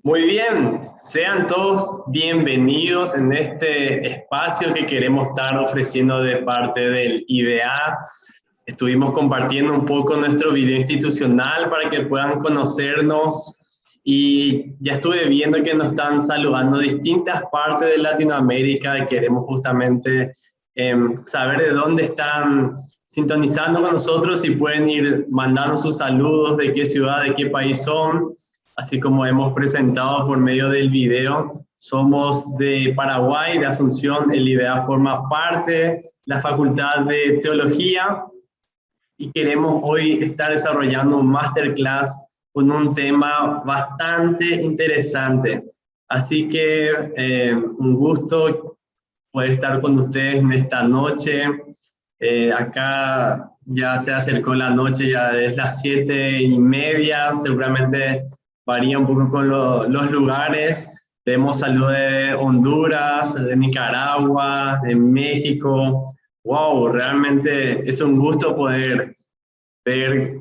Muy bien, sean todos bienvenidos en este espacio que queremos estar ofreciendo de parte del IBA. Estuvimos compartiendo un poco nuestro video institucional para que puedan conocernos y ya estuve viendo que nos están saludando distintas partes de Latinoamérica y queremos justamente saber de dónde están sintonizando con nosotros y pueden ir mandando sus saludos, de qué ciudad, de qué país son. Así como hemos presentado por medio del video, somos de Paraguay, de Asunción. El IBA forma parte de la Facultad de Teología y queremos hoy estar desarrollando un masterclass con un tema bastante interesante. Así que un gusto poder estar con ustedes en esta noche. Acá ya se acercó la noche, ya es las 7:30, seguramente varía un poco con los lugares. Tenemos saludos de Honduras, de Nicaragua, de México. Wow, realmente es un gusto poder ver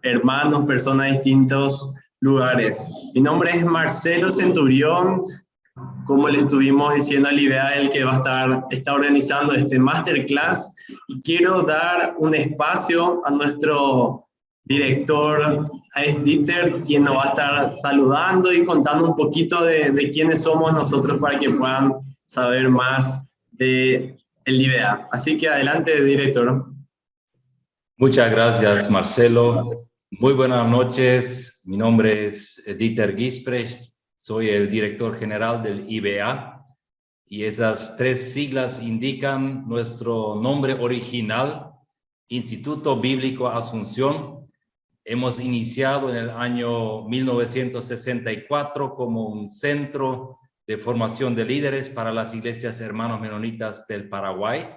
hermanos, personas de distintos lugares. Mi nombre es Marcelo Centurión. Como le estuvimos diciendo al IBA, el que está organizando este masterclass, y quiero dar un espacio a nuestro director, Heinz Dieter, quien nos va a estar saludando y contando un poquito de quiénes somos nosotros para que puedan saber más del IBA. Así que adelante, director. Muchas gracias, Marcelo. Muy buenas noches. Mi nombre es Dieter Gisprecht. Soy el director general del IBA y esas tres siglas indican nuestro nombre original, Instituto Bíblico Asunción. Hemos iniciado en el año 1964 como un centro de formación de líderes para las iglesias hermanos menonitas del Paraguay.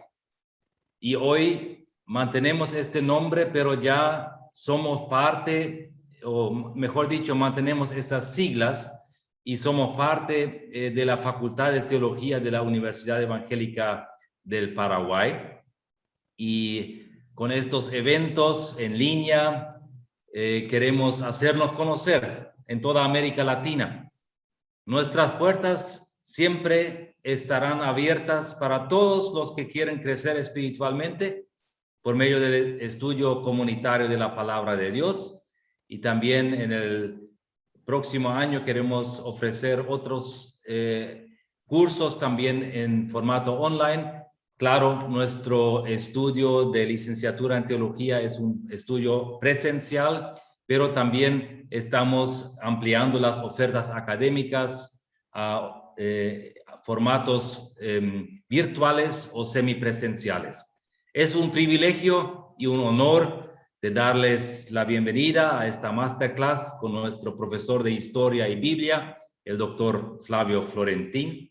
Y hoy mantenemos este nombre, pero ya somos parte, o mejor dicho, mantenemos esas siglas y somos parte de la Facultad de Teología de la Universidad Evangélica del Paraguay. Y con estos eventos en línea queremos hacernos conocer en toda América Latina. Nuestras puertas siempre estarán abiertas para todos los que quieren crecer espiritualmente por medio del estudio comunitario de la Palabra de Dios, y también en el próximo año queremos ofrecer otros cursos también en formato online. Claro, nuestro estudio de licenciatura en teología es un estudio presencial, pero también estamos ampliando las ofertas académicas a formatos virtuales o semipresenciales. Es un privilegio y un honor de darles la bienvenida a esta masterclass con nuestro profesor de Historia y Biblia, el doctor Flavio Florentín.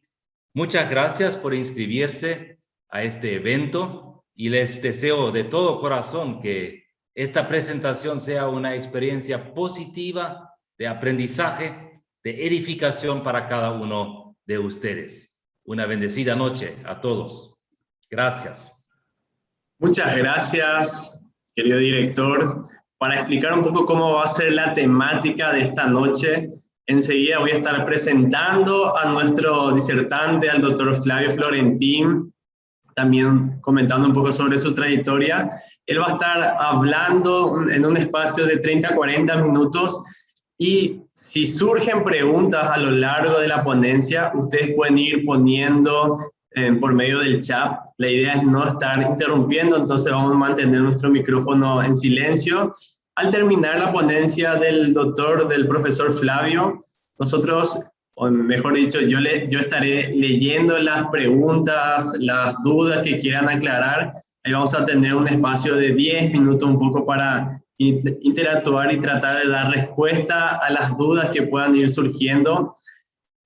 Muchas gracias por inscribirse a este evento y les deseo de todo corazón que esta presentación sea una experiencia positiva de aprendizaje, de edificación para cada uno de ustedes. Una bendecida noche a todos. Gracias. Muchas gracias, querido director. Para explicar un poco cómo va a ser la temática de esta noche, enseguida voy a estar presentando a nuestro disertante, al doctor Flavio Florentín, también comentando un poco sobre su trayectoria. Él va a estar hablando en un espacio de 30 a 40 minutos y si surgen preguntas a lo largo de la ponencia, ustedes pueden ir poniendo por medio del chat. La idea es no estar interrumpiendo, entonces vamos a mantener nuestro micrófono en silencio. Al terminar la ponencia del profesor Flavio, nosotros, o mejor dicho, yo estaré leyendo las preguntas, las dudas que quieran aclarar. Ahí vamos a tener un espacio de 10 minutos un poco para interactuar y tratar de dar respuesta a las dudas que puedan ir surgiendo.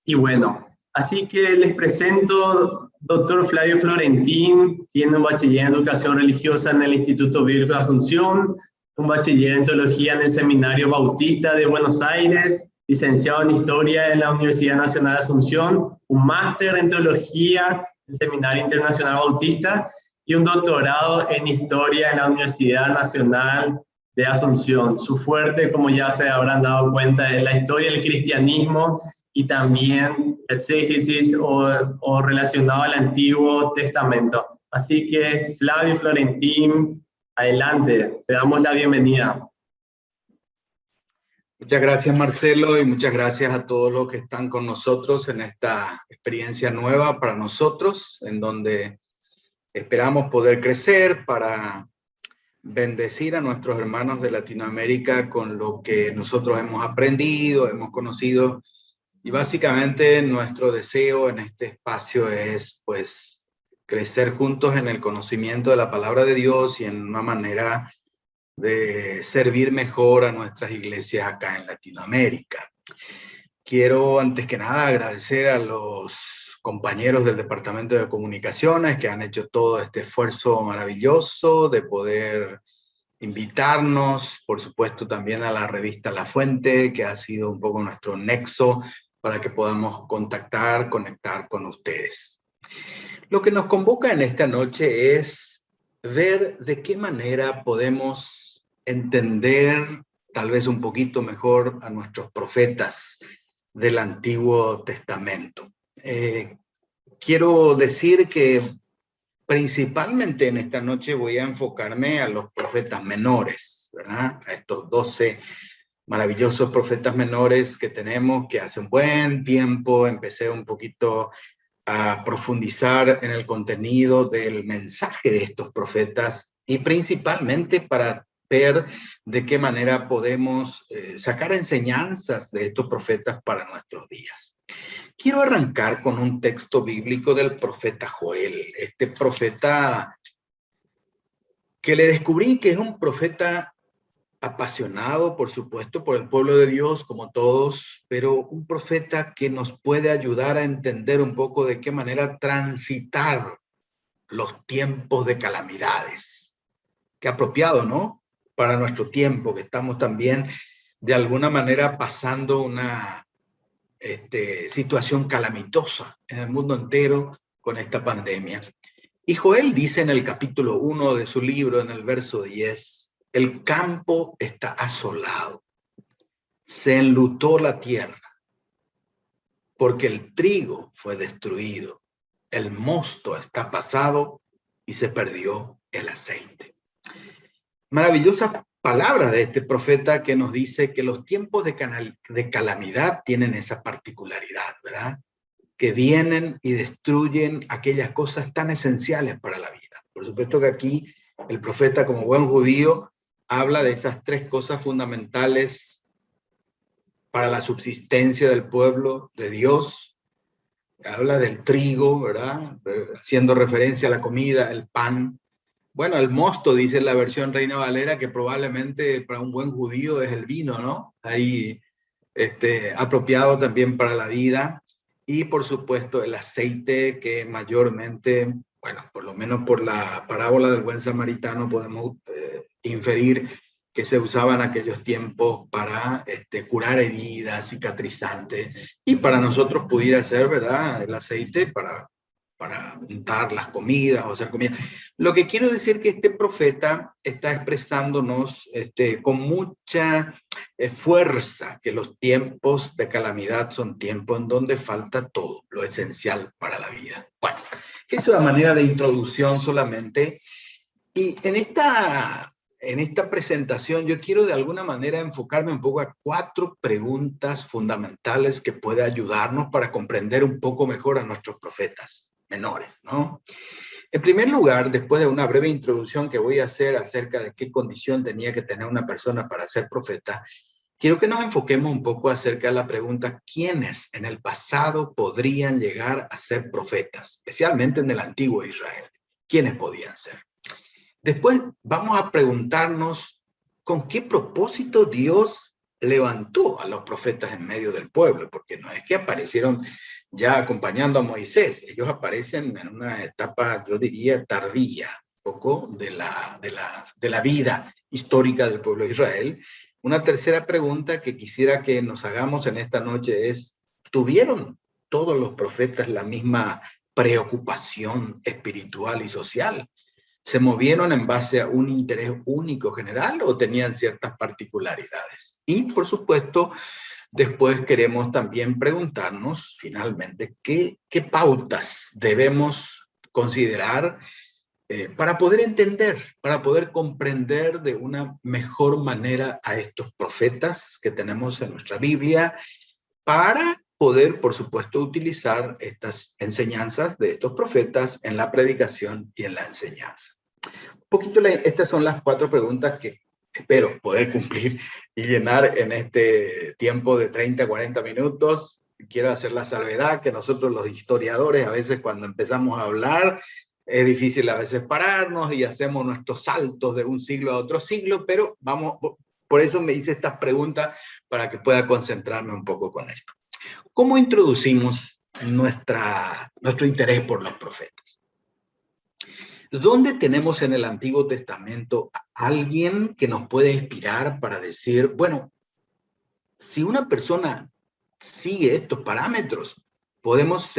Y bueno, así que les presento doctor Flavio Florentín. Tiene un bachiller en Educación Religiosa en el Instituto Bíblico de Asunción, un bachiller en Teología en el Seminario Bautista de Buenos Aires, licenciado en Historia en la Universidad Nacional de Asunción, un máster en Teología en el Seminario Internacional Bautista y un doctorado en Historia en la Universidad Nacional de Asunción. Su fuerte, como ya se habrán dado cuenta, es la historia del cristianismo y también exégesis o relacionado al Antiguo Testamento. Así que Flavio y Florentín, adelante, te damos la bienvenida. Muchas gracias, Marcelo, y muchas gracias a todos los que están con nosotros en esta experiencia nueva para nosotros, en donde esperamos poder crecer para bendecir a nuestros hermanos de Latinoamérica con lo que nosotros hemos aprendido, hemos conocido, y básicamente nuestro deseo en este espacio es, pues, crecer juntos en el conocimiento de la palabra de Dios y en una manera de servir mejor a nuestras iglesias acá en Latinoamérica. Quiero antes que nada agradecer a los compañeros del Departamento de Comunicaciones que han hecho todo este esfuerzo maravilloso de poder invitarnos, por supuesto también a la revista La Fuente, que ha sido un poco nuestro nexo para que podamos conectar con ustedes. Lo que nos convoca en esta noche es ver de qué manera podemos entender tal vez un poquito mejor a nuestros profetas del Antiguo Testamento. Quiero decir que principalmente en esta noche voy a enfocarme a los profetas menores, ¿verdad? A estos 12 maravillosos profetas menores que tenemos, que hace un buen tiempo empecé un poquito a profundizar en el contenido del mensaje de estos profetas y principalmente para ver de qué manera podemos sacar enseñanzas de estos profetas para nuestros días. Quiero arrancar con un texto bíblico del profeta Joel, este profeta que le descubrí que es un profeta apasionado, por supuesto, por el pueblo de Dios, como todos, pero un profeta que nos puede ayudar a entender un poco de qué manera transitar los tiempos de calamidades. Qué apropiado, ¿no? Para nuestro tiempo, que estamos también de alguna manera pasando una situación calamitosa en el mundo entero con esta pandemia. Y Joel dice en el capítulo 1 de su libro, en el verso 10, el campo está asolado, se enlutó la tierra, porque el trigo fue destruido, el mosto está pasado y se perdió el aceite. Maravillosas palabras de este profeta que nos dice que los tiempos de calamidad tienen esa particularidad, ¿verdad? Que vienen y destruyen aquellas cosas tan esenciales para la vida. Por supuesto que aquí el profeta, como buen judío, habla de esas tres cosas fundamentales para la subsistencia del pueblo de Dios. Habla del trigo, ¿verdad? Haciendo referencia a la comida, el pan. Bueno, el mosto, dice la versión Reina Valera, que probablemente para un buen judío es el vino, ¿no? Ahí, apropiado también para la vida. Y por supuesto el aceite, que mayormente, bueno, por lo menos por la parábola del buen samaritano podemos inferir que se usaba en aquellos tiempos para curar heridas, cicatrizantes, y para nosotros pudiera ser, ¿verdad?, el aceite para untar las comidas o hacer comida. Lo que quiero decir que este profeta está expresándonos con mucha fuerza que los tiempos de calamidad son tiempos en donde falta todo, lo esencial para la vida. Bueno, eso es a manera de introducción solamente. Y en esta presentación yo quiero de alguna manera enfocarme un poco a 4 preguntas fundamentales que puede ayudarnos para comprender un poco mejor a nuestros profetas menores, ¿no? En primer lugar, después de una breve introducción que voy a hacer acerca de qué condición tenía que tener una persona para ser profeta, quiero que nos enfoquemos un poco acerca de la pregunta: ¿quiénes en el pasado podrían llegar a ser profetas? Especialmente en el antiguo Israel. ¿Quiénes podían ser? Después vamos a preguntarnos con qué propósito Dios levantó a los profetas en medio del pueblo, porque no es que aparecieron ya acompañando a Moisés, ellos aparecen en una etapa, yo diría, tardía, un poco de la vida histórica del pueblo de Israel. Una tercera pregunta que quisiera que nos hagamos en esta noche es: ¿tuvieron todos los profetas la misma preocupación espiritual y social? ¿Se movieron en base a un interés único general o tenían ciertas particularidades? Y, por supuesto, después queremos también preguntarnos, finalmente, qué pautas debemos considerar para poder entender, para poder comprender de una mejor manera a estos profetas que tenemos en nuestra Biblia, para poder, por supuesto, utilizar estas enseñanzas de estos profetas en la predicación y en la enseñanza. Un poquito, estas son las 4 preguntas que espero poder cumplir y llenar en este tiempo de 30, 40 minutos. Quiero hacer la salvedad que nosotros los historiadores, a veces cuando empezamos a hablar, es difícil a veces pararnos y hacemos nuestros saltos de un siglo a otro siglo, pero vamos, por eso me hice estas preguntas para que pueda concentrarme un poco con esto. ¿Cómo introducimos nuestro interés por los profetas? ¿Dónde tenemos en el Antiguo Testamento a alguien que nos puede inspirar para decir, bueno, si una persona sigue estos parámetros, podemos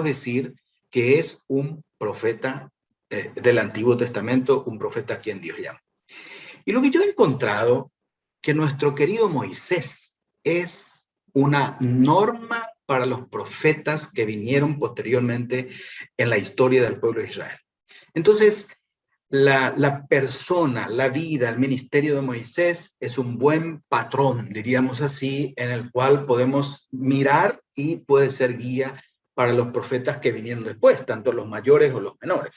decir que es un profeta del Antiguo Testamento, un profeta a quien Dios llama? Y lo que yo he encontrado, que nuestro querido Moisés es una norma para los profetas que vinieron posteriormente en la historia del pueblo de Israel. Entonces, la persona, la vida, el ministerio de Moisés es un buen patrón, diríamos así, en el cual podemos mirar y puede ser guía para los profetas que vinieron después, tanto los mayores o los menores.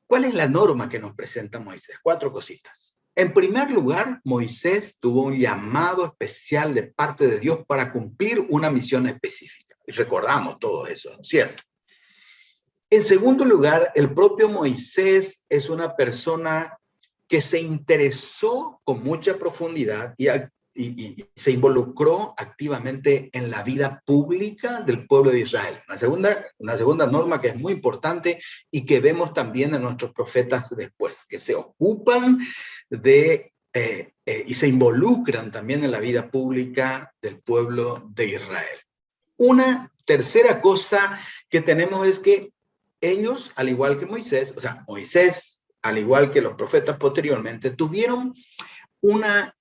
¿Cuál es la norma que nos presenta Moisés? 4 cositas. En primer lugar, Moisés tuvo un llamado especial de parte de Dios para cumplir una misión específica. Y recordamos todo eso, ¿cierto? En segundo lugar, el propio Moisés es una persona que se interesó con mucha profundidad y se involucró activamente en la vida pública del pueblo de Israel. Una segunda norma que es muy importante y que vemos también en nuestros profetas después, que se ocupan y se involucran también en la vida pública del pueblo de Israel. Una tercera cosa que tenemos es que ellos, al igual que Moisés, Moisés, al igual que los profetas posteriormente, tuvieron una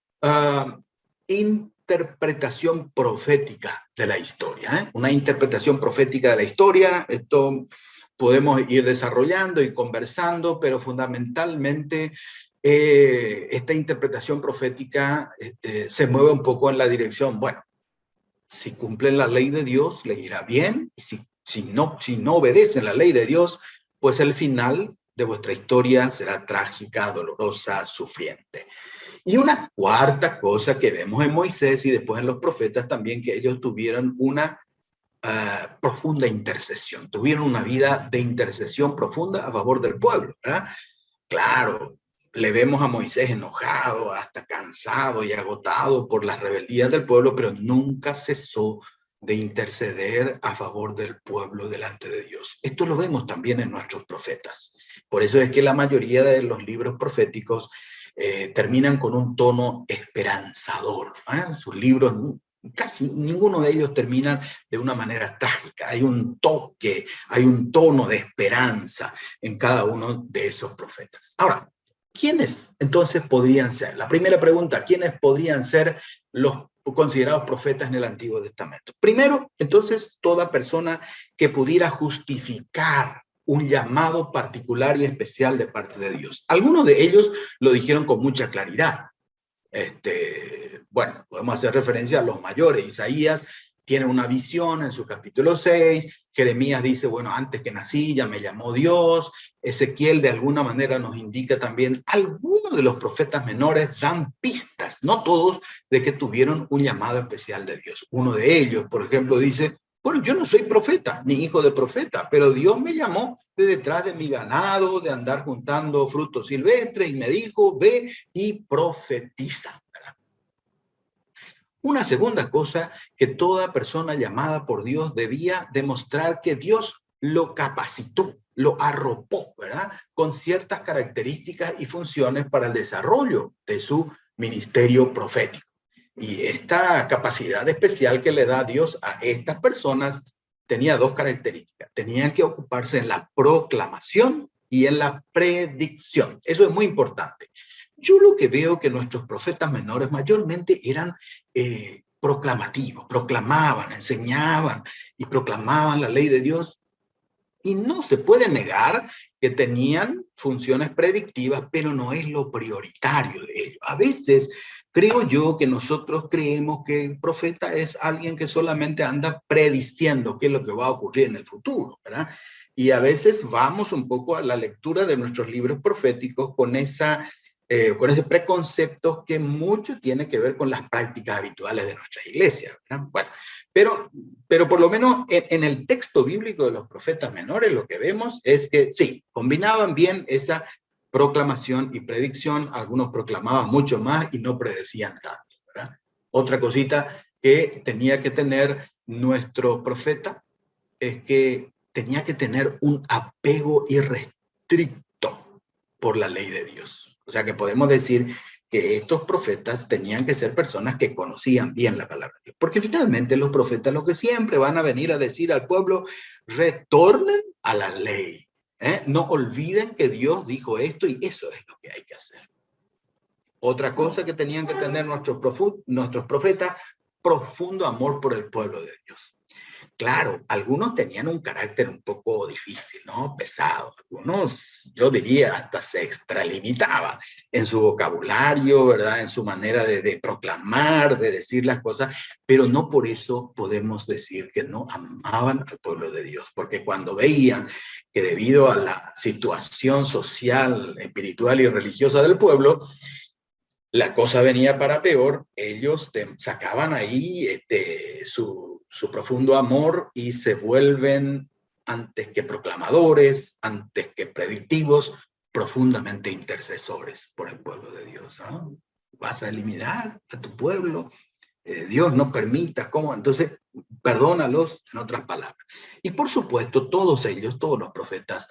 interpretación profética de la historia, una interpretación profética de la historia. Esto podemos ir desarrollando y conversando, pero fundamentalmente esta interpretación profética se mueve un poco en la dirección, bueno, si cumplen la ley de Dios, les irá bien, y si no obedecen la ley de Dios, pues el final de vuestra historia será trágica, dolorosa, sufriente. Y una cuarta cosa que vemos en Moisés y después en los profetas también, que ellos tuvieron una profunda intercesión, tuvieron una vida de intercesión profunda a favor del pueblo, ¿verdad? Claro, le vemos a Moisés enojado, hasta cansado y agotado por las rebeldías del pueblo, pero nunca cesó de interceder a favor del pueblo delante de Dios. Esto lo vemos también en nuestros profetas. Por eso es que la mayoría de los libros proféticos terminan con un tono esperanzador. Sus libros, casi ninguno de ellos terminan de una manera trágica. Hay un toque, hay un tono de esperanza en cada uno de esos profetas. Ahora, ¿quiénes entonces podrían ser? La primera pregunta, ¿quiénes podrían ser los considerados profetas en el Antiguo Testamento? Primero, entonces, toda persona que pudiera justificar un llamado particular y especial de parte de Dios. Algunos de ellos lo dijeron con mucha claridad. Bueno, podemos hacer referencia a los mayores. Isaías tiene una visión en su capítulo 6, Jeremías dice, bueno, antes que nací ya me llamó Dios. Ezequiel de alguna manera nos indica también, algunos de los profetas menores dan pistas, no todos, de que tuvieron un llamado especial de Dios. Uno de ellos, por ejemplo, dice, bueno, yo no soy profeta, ni hijo de profeta, pero Dios me llamó de detrás de mi ganado, de andar juntando frutos silvestres, y me dijo, ve y profetiza. Una segunda cosa, que toda persona llamada por Dios debía demostrar que Dios lo capacitó, lo arropó, ¿verdad? Con ciertas características y funciones para el desarrollo de su ministerio profético. Y esta capacidad especial que le da Dios a estas personas tenía 2 características. Tenían que ocuparse en la proclamación y en la predicción. Eso es muy importante. yo lo que veo que nuestros profetas menores mayormente eran proclamativos, proclamaban, enseñaban y proclamaban la ley de Dios. Y no se puede negar que tenían funciones predictivas, pero no es lo prioritario de ellos. A veces creo yo que nosotros creemos que el profeta es alguien que solamente anda prediciendo qué es lo que va a ocurrir en el futuro, ¿verdad? Y a veces vamos un poco a la lectura de nuestros libros proféticos con ese preconcepto que mucho tiene que ver con las prácticas habituales de nuestra iglesia, ¿verdad? Bueno, pero por lo menos en el texto bíblico de los profetas menores lo que vemos es que sí, combinaban bien esa proclamación y predicción. Algunos proclamaban mucho más y no predecían tanto, ¿verdad? Otra cosita que tenía que tener nuestro profeta es que tenía que tener un apego irrestricto por la ley de Dios. O sea que podemos decir que estos profetas tenían que ser personas que conocían bien la palabra de Dios. Porque finalmente los profetas lo que siempre van a venir a decir al pueblo, retornen a la ley. No olviden que Dios dijo esto y eso es lo que hay que hacer. Otra cosa que tenían que tener nuestros profetas, profundo amor por el pueblo de Dios. Claro, algunos tenían un carácter un poco difícil, ¿no? Pesado. Algunos, yo diría, hasta se extralimitaban en su vocabulario, ¿verdad? En su manera de proclamar, de decir las cosas, pero no por eso podemos decir que no amaban al pueblo de Dios, porque cuando veían que debido a la situación social, espiritual y religiosa del pueblo, la cosa venía para peor, ellos sacaban ahí su profundo amor y se vuelven, antes que proclamadores, antes que predictivos, profundamente intercesores por el pueblo de Dios, ¿no? Vas a eliminar a tu pueblo, Dios no permita, ¿cómo? Entonces, perdónalos, en otras palabras. Y por supuesto, todos ellos, todos los profetas,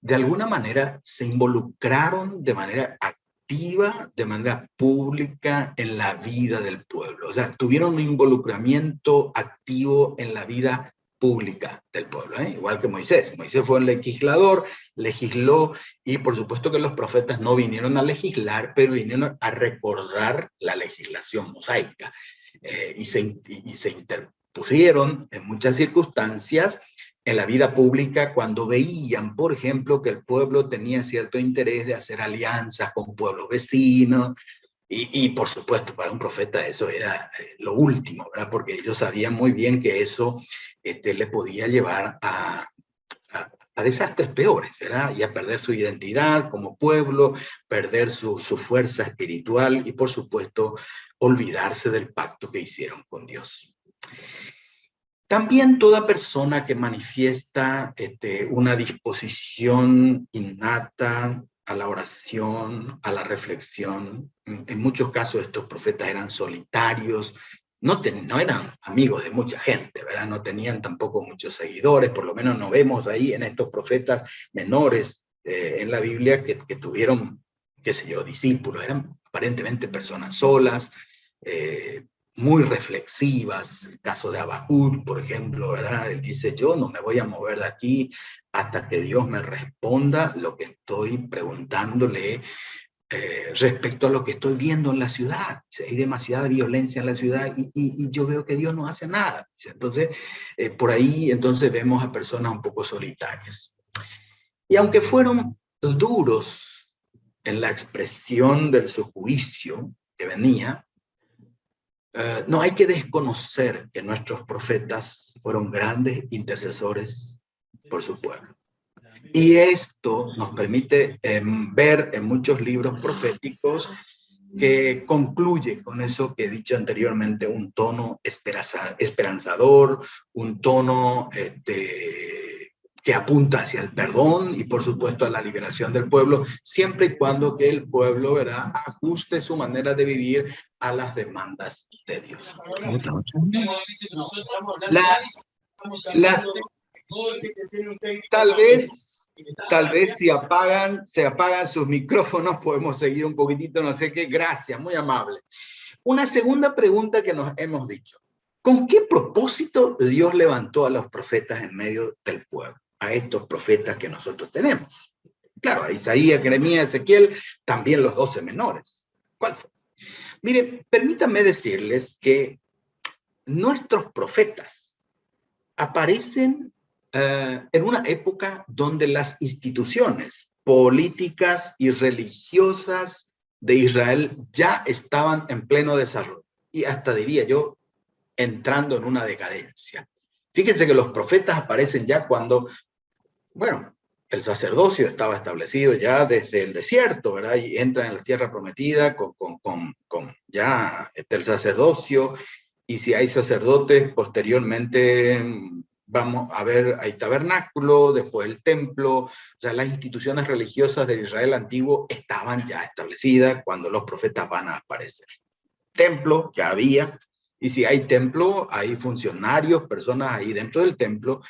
de alguna manera se involucraron de manera activa, de manera pública en la vida del pueblo. O sea, tuvieron un involucramiento activo en la vida pública del pueblo, ¿eh? Igual que Moisés. Moisés fue un legislador, legisló, y por supuesto que los profetas no vinieron a legislar, pero vinieron a recordar la legislación mosaica. Y se interpusieron en muchas circunstancias en la vida pública cuando veían, por ejemplo, que el pueblo tenía cierto interés de hacer alianzas con pueblos vecinos, y por supuesto, para un profeta eso era lo último, ¿verdad? Porque ellos sabían muy bien que eso le podía llevar a desastres peores, ¿verdad? Y a perder su identidad como pueblo, perder su fuerza espiritual y, por supuesto, olvidarse del pacto que hicieron con Dios. También toda persona que manifiesta una disposición innata a la oración, a la reflexión, en muchos casos estos profetas eran solitarios, no eran amigos de mucha gente, ¿verdad? No tenían tampoco muchos seguidores, por lo menos no vemos ahí en estos profetas menores en la Biblia que tuvieron, qué sé yo, discípulos, eran aparentemente personas solas, muy reflexivas. El caso de Habacuc, por ejemplo, ¿verdad? Él dice, yo no me voy a mover de aquí hasta que Dios me responda lo que estoy preguntándole respecto a lo que estoy viendo en la ciudad. Hay demasiada violencia en la ciudad y yo veo que Dios no hace nada. Entonces, por ahí entonces vemos a personas un poco solitarias. Y aunque fueron duros en la expresión de su juicio que venía, no hay que desconocer que nuestros profetas fueron grandes intercesores por su pueblo. Y esto nos permite ver en muchos libros proféticos que concluye con eso que he dicho anteriormente, un tono esperanzador, un tono que apunta hacia el perdón y por supuesto a la liberación del pueblo, siempre y cuando que el pueblo, ¿verdad?, ajuste su manera de vivir a las demandas de Dios. Tal vez si se apagan sus micrófonos podemos seguir un poquitito, no sé qué. Gracias, muy amable. Una segunda pregunta que nos hemos dicho: ¿con qué propósito Dios levantó a los profetas en medio del pueblo? A estos profetas que nosotros tenemos. Claro, a Isaías, Jeremías, Ezequiel, también los 12 menores. ¿Cuál fue? Mire, permítanme decirles que nuestros profetas aparecen en una época donde las instituciones políticas y religiosas de Israel ya estaban en pleno desarrollo. Y hasta diría yo, entrando en una decadencia. Fíjense que los profetas aparecen ya cuando, bueno, el sacerdocio estaba establecido ya desde el desierto, ¿verdad? Y entran en la tierra prometida con ya el sacerdocio, y si hay sacerdotes, posteriormente vamos a ver, hay tabernáculo, después el templo, o sea, las instituciones religiosas de Israel antiguo estaban ya establecidas cuando los profetas van a aparecer. Templo ya había, y si hay templo, hay funcionarios, personas ahí dentro del templo.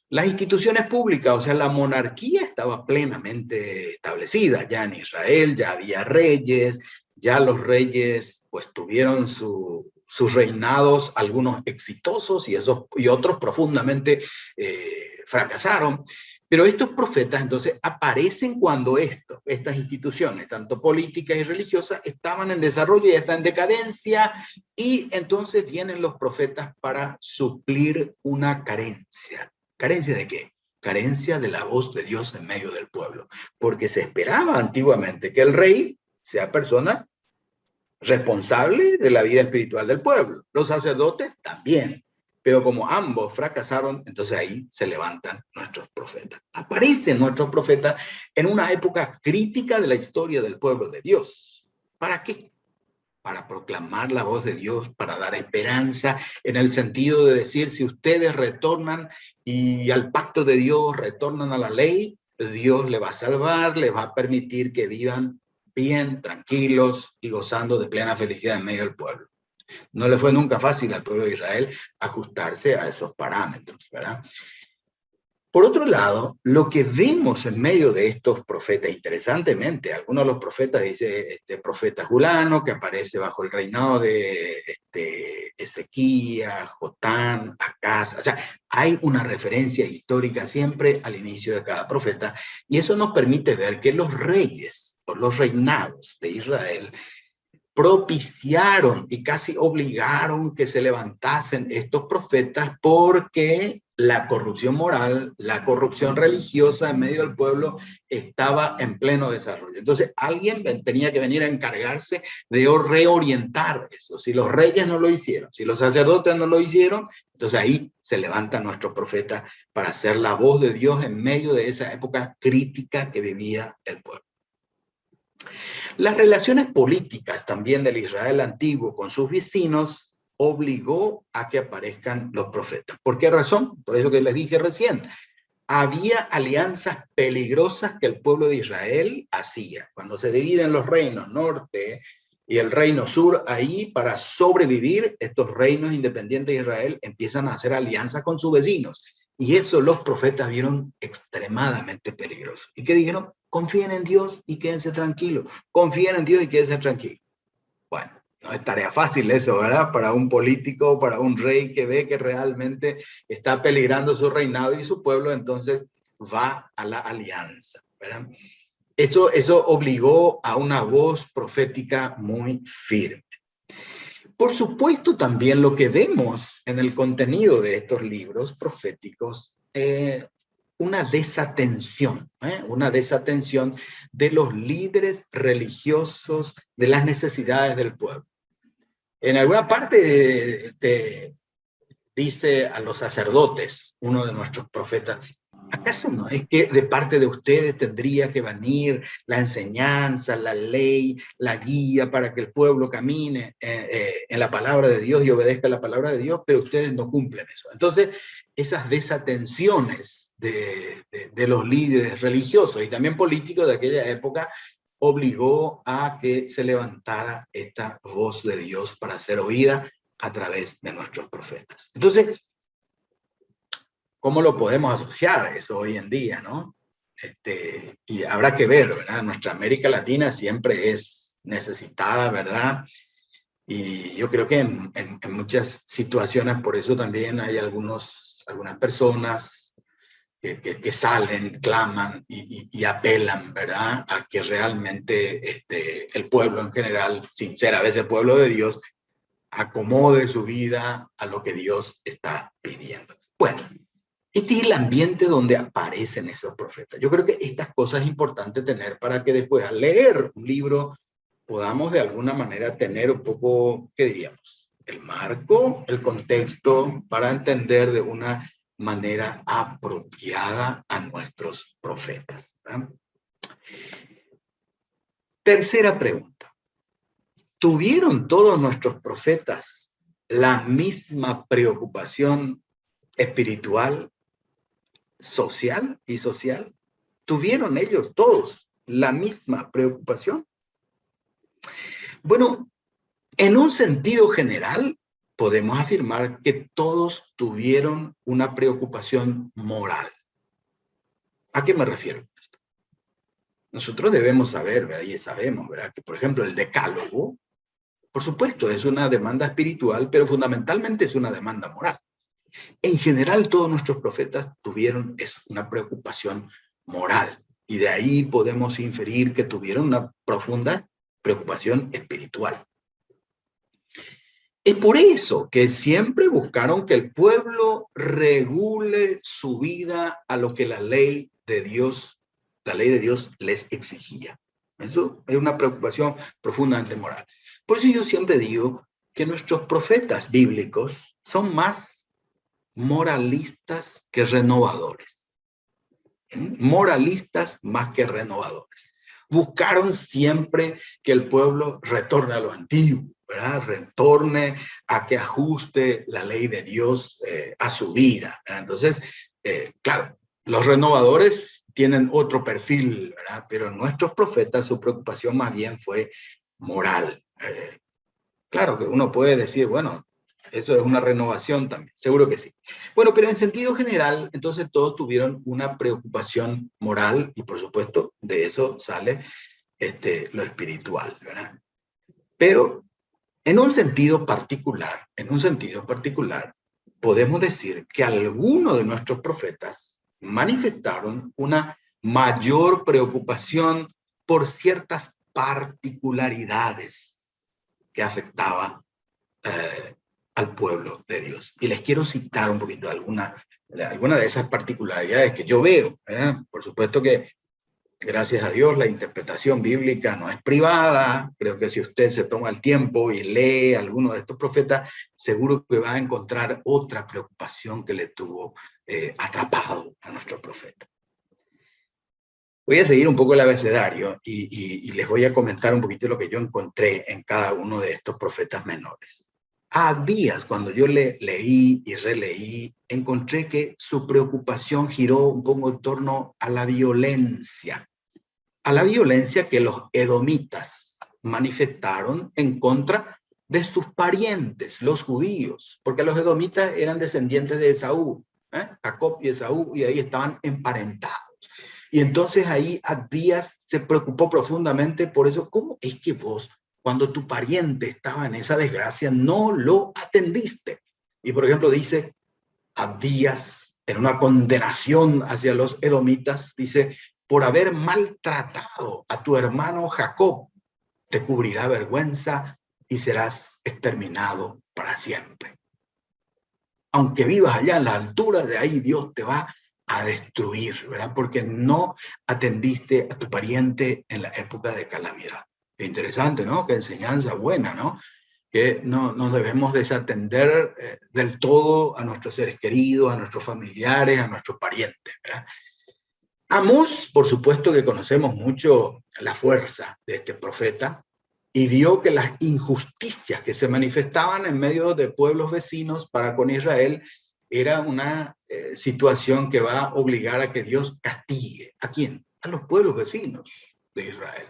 Las instituciones públicas, o sea, la monarquía estaba plenamente establecida ya en Israel, ya había reyes, ya los reyes pues tuvieron sus reinados, algunos exitosos y otros profundamente fracasaron. Pero estos profetas entonces aparecen cuando estas instituciones, tanto políticas y religiosas, estaban en desarrollo, ya están en decadencia, y entonces vienen los profetas para suplir una carencia. ¿Carencia de qué? Carencia de la voz de Dios en medio del pueblo. Porque se esperaba antiguamente que el rey sea persona responsable de la vida espiritual del pueblo. Los sacerdotes también. Pero como ambos fracasaron, entonces ahí se levantan nuestros profetas. Aparecen nuestros profetas en una época crítica de la historia del pueblo de Dios. ¿Para qué? Para proclamar la voz de Dios, para dar esperanza, en el sentido de decir, si ustedes retornan y al pacto de Dios, retornan a la ley, Dios les va a salvar, les va a permitir que vivan bien, tranquilos y gozando de plena felicidad en medio del pueblo. No le fue nunca fácil al pueblo de Israel ajustarse a esos parámetros, ¿verdad? Por otro lado, lo que vemos en medio de estos profetas, interesantemente, algunos de los profetas, dice este profeta Julano, que aparece bajo el reinado de Ezequías, Jotán, Acaz, o sea, hay una referencia histórica siempre al inicio de cada profeta, y eso nos permite ver que los reyes, o los reinados de Israel, propiciaron y casi obligaron que se levantasen estos profetas porque la corrupción moral, la corrupción religiosa en medio del pueblo estaba en pleno desarrollo. Entonces alguien tenía que venir a encargarse de reorientar eso. Si los reyes no lo hicieron, si los sacerdotes no lo hicieron, entonces ahí se levantan nuestros profetas para ser la voz de Dios en medio de esa época crítica que vivía el pueblo. Las relaciones políticas también del Israel antiguo con sus vecinos obligó a que aparezcan los profetas. ¿Por qué razón? Por eso que les dije recién. Había alianzas peligrosas que el pueblo de Israel hacía. Cuando se dividen los reinos norte y el reino sur, ahí para sobrevivir, estos reinos independientes de Israel empiezan a hacer alianzas con sus vecinos. Y eso los profetas vieron extremadamente peligroso. ¿Y qué dijeron? Confíen en Dios y quédense tranquilos. Confíen en Dios y quédense tranquilos. Bueno, no es tarea fácil eso, ¿verdad? Para un político, para un rey que ve que realmente está peligrando su reinado y su pueblo, entonces va a la alianza, ¿verdad? Eso obligó a una voz profética muy firme. Por supuesto, también lo que vemos en el contenido de estos libros proféticos, una desatención de los líderes religiosos de las necesidades del pueblo. En alguna parte dice a los sacerdotes, uno de nuestros profetas, ¿acaso no es que de parte de ustedes tendría que venir la enseñanza, la ley, la guía para que el pueblo camine en la palabra de Dios y obedezca la palabra de Dios? Pero ustedes no cumplen eso. Entonces, esas desatenciones de los líderes religiosos y también políticos de aquella época obligó a que se levantara esta voz de Dios para ser oída a través de nuestros profetas. Entonces, ¿cómo lo podemos asociar a eso hoy en día, no? Y habrá que ver, ¿verdad? Nuestra América Latina siempre es necesitada, ¿verdad? Y yo creo que en muchas situaciones, por eso también hay algunas personas que salen, claman y apelan, ¿verdad? A que realmente el pueblo en general, sin ser a veces el pueblo de Dios, acomode su vida a lo que Dios está pidiendo. Bueno, este es el ambiente donde aparecen esos profetas. Yo creo que estas cosas es importante tener para que después al leer un libro podamos de alguna manera tener un poco, ¿qué diríamos? El marco, el contexto para entender de una manera apropiada a nuestros profetas, ¿verdad? Tercera pregunta. ¿Tuvieron todos nuestros profetas la misma preocupación espiritual, social y social? ¿Tuvieron ellos todos la misma preocupación? Bueno, en un sentido general, podemos afirmar que todos tuvieron una preocupación moral. ¿A qué me refiero con esto? Nosotros debemos saber, ¿verdad? Y sabemos, ¿verdad? Que, por ejemplo, el decálogo, por supuesto, es una demanda espiritual, pero fundamentalmente es una demanda moral. En general, todos nuestros profetas tuvieron una preocupación moral, y de ahí podemos inferir que tuvieron una profunda preocupación espiritual. Es por eso que siempre buscaron que el pueblo regule su vida a lo que la ley de Dios les exigía. Eso es una preocupación profundamente moral. Por eso yo siempre digo que nuestros profetas bíblicos son más moralistas que renovadores. Moralistas más que renovadores. Buscaron siempre que el pueblo retorne a lo antiguo, ¿verdad? Retorne a que ajuste la ley de Dios a su vida, ¿verdad? Entonces, claro, los renovadores tienen otro perfil, ¿verdad? Pero nuestros profetas, su preocupación más bien fue moral. Claro que uno puede decir, bueno, eso es una renovación también, seguro que sí. Bueno, pero en sentido general, entonces todos tuvieron una preocupación moral y por supuesto de eso sale lo espiritual, ¿verdad? Pero en un sentido particular, podemos decir que algunos de nuestros profetas manifestaron una mayor preocupación por ciertas particularidades que afectaba al pueblo de Dios. Y les quiero citar un poquito alguna de esas particularidades que yo veo, ¿verdad? Por supuesto que, gracias a Dios, la interpretación bíblica no es privada. Creo que si usted se toma el tiempo y lee a alguno de estos profetas, seguro que va a encontrar otra preocupación que le tuvo atrapado a nuestro profeta. Voy a seguir un poco el abecedario y les voy a comentar un poquito lo que yo encontré en cada uno de estos profetas menores. A Abías, cuando yo leí y releí, encontré que su preocupación giró un poco en torno a la violencia que los edomitas manifestaron en contra de sus parientes, los judíos, porque los edomitas eran descendientes de Esaú, Jacob y Esaú, y ahí estaban emparentados. Y entonces ahí Abías se preocupó profundamente por eso. ¿Cómo es que vos, cuando tu pariente estaba en esa desgracia, no lo atendiste? Y por ejemplo dice Abías, en una condenación hacia los edomitas, dice: por haber maltratado a tu hermano Jacob, te cubrirá vergüenza y serás exterminado para siempre. Aunque vivas allá en la altura, de ahí Dios te va a destruir, ¿verdad? Porque no atendiste a tu pariente en la época de calamidad. Qué interesante, ¿no? Qué enseñanza buena, ¿no? Que no debemos desatender del todo a nuestros seres queridos, a nuestros familiares, a nuestros parientes, ¿verdad? Amós, por supuesto que conocemos mucho la fuerza de este profeta, y vio que las injusticias que se manifestaban en medio de pueblos vecinos para con Israel era una situación que va a obligar a que Dios castigue. ¿A quién? A los pueblos vecinos de Israel.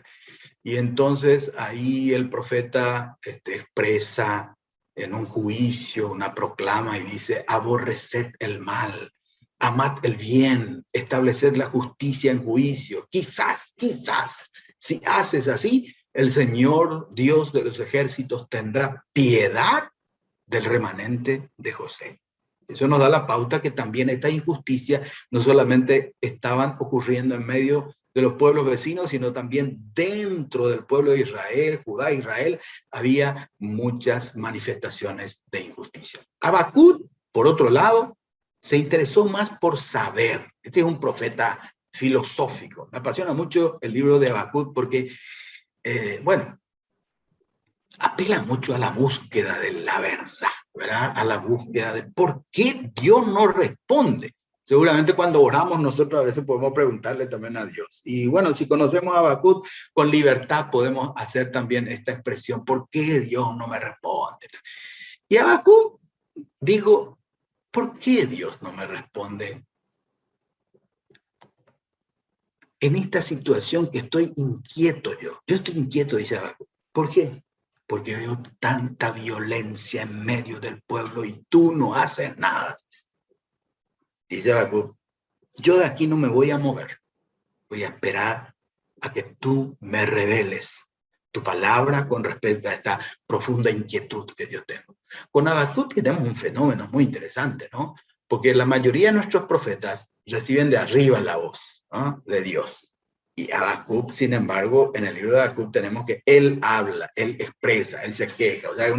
Y entonces ahí el profeta expresa en un juicio, una proclama y dice: aborreced el mal, amad el bien, estableced la justicia en juicio. Quizás, si haces así, el Señor Dios de los ejércitos tendrá piedad del remanente de José. Eso nos da la pauta que también esta injusticia no solamente estaban ocurriendo en medio de los pueblos vecinos, sino también dentro del pueblo de Israel, Judá, Israel, había muchas manifestaciones de injusticia. Habacuc, por otro lado, se interesó más por saber. Este es un profeta filosófico. Me apasiona mucho el libro de Habacuc porque, bueno, apela mucho a la búsqueda de la verdad, ¿verdad? A la búsqueda de por qué Dios no responde. Seguramente cuando oramos nosotros a veces podemos preguntarle también a Dios. Y bueno, si conocemos a Habacuc, con libertad podemos hacer también esta expresión, ¿por qué Dios no me responde? Y Habacuc dijo, ¿por qué Dios no me responde? En esta situación que estoy inquieto yo estoy inquieto, dice Habacuc. ¿Por qué? Porque veo tanta violencia en medio del pueblo y tú no haces nada. Dice Habacuc, yo de aquí no me voy a mover, voy a esperar a que tú me reveles tu palabra con respecto a esta profunda inquietud que yo tengo. Con Habacuc tenemos un fenómeno muy interesante, ¿no? Porque la mayoría de nuestros profetas reciben de arriba la voz, ¿no?, de Dios. Y Habacuc, sin embargo, en el libro de Habacuc tenemos que él habla, él expresa, él se queja, o sea,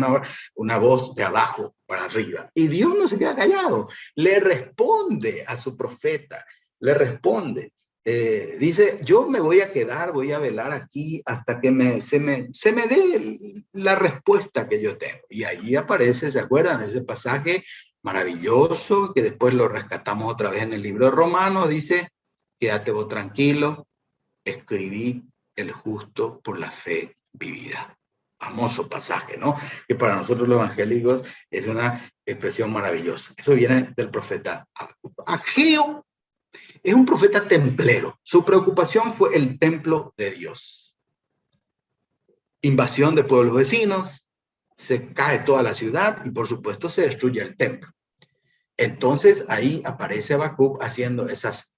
una voz de abajo para arriba. Y Dios no se queda callado, le responde a su profeta, le responde. Dice, yo me voy a quedar, voy a velar aquí hasta que se me dé la respuesta que yo tengo. Y ahí aparece, ¿se acuerdan? Ese pasaje maravilloso que después lo rescatamos otra vez en el libro de Romanos, dice, quédate vos tranquilo, escribí, el justo por la fe vivirá. Famoso pasaje, ¿no? Que para nosotros los evangélicos es una expresión maravillosa. Eso viene del profeta Ageo. Es un profeta templero. Su preocupación fue el templo de Dios. Invasión de pueblos vecinos, se cae toda la ciudad y por supuesto se destruye el templo. Entonces ahí aparece Habacuc haciendo esas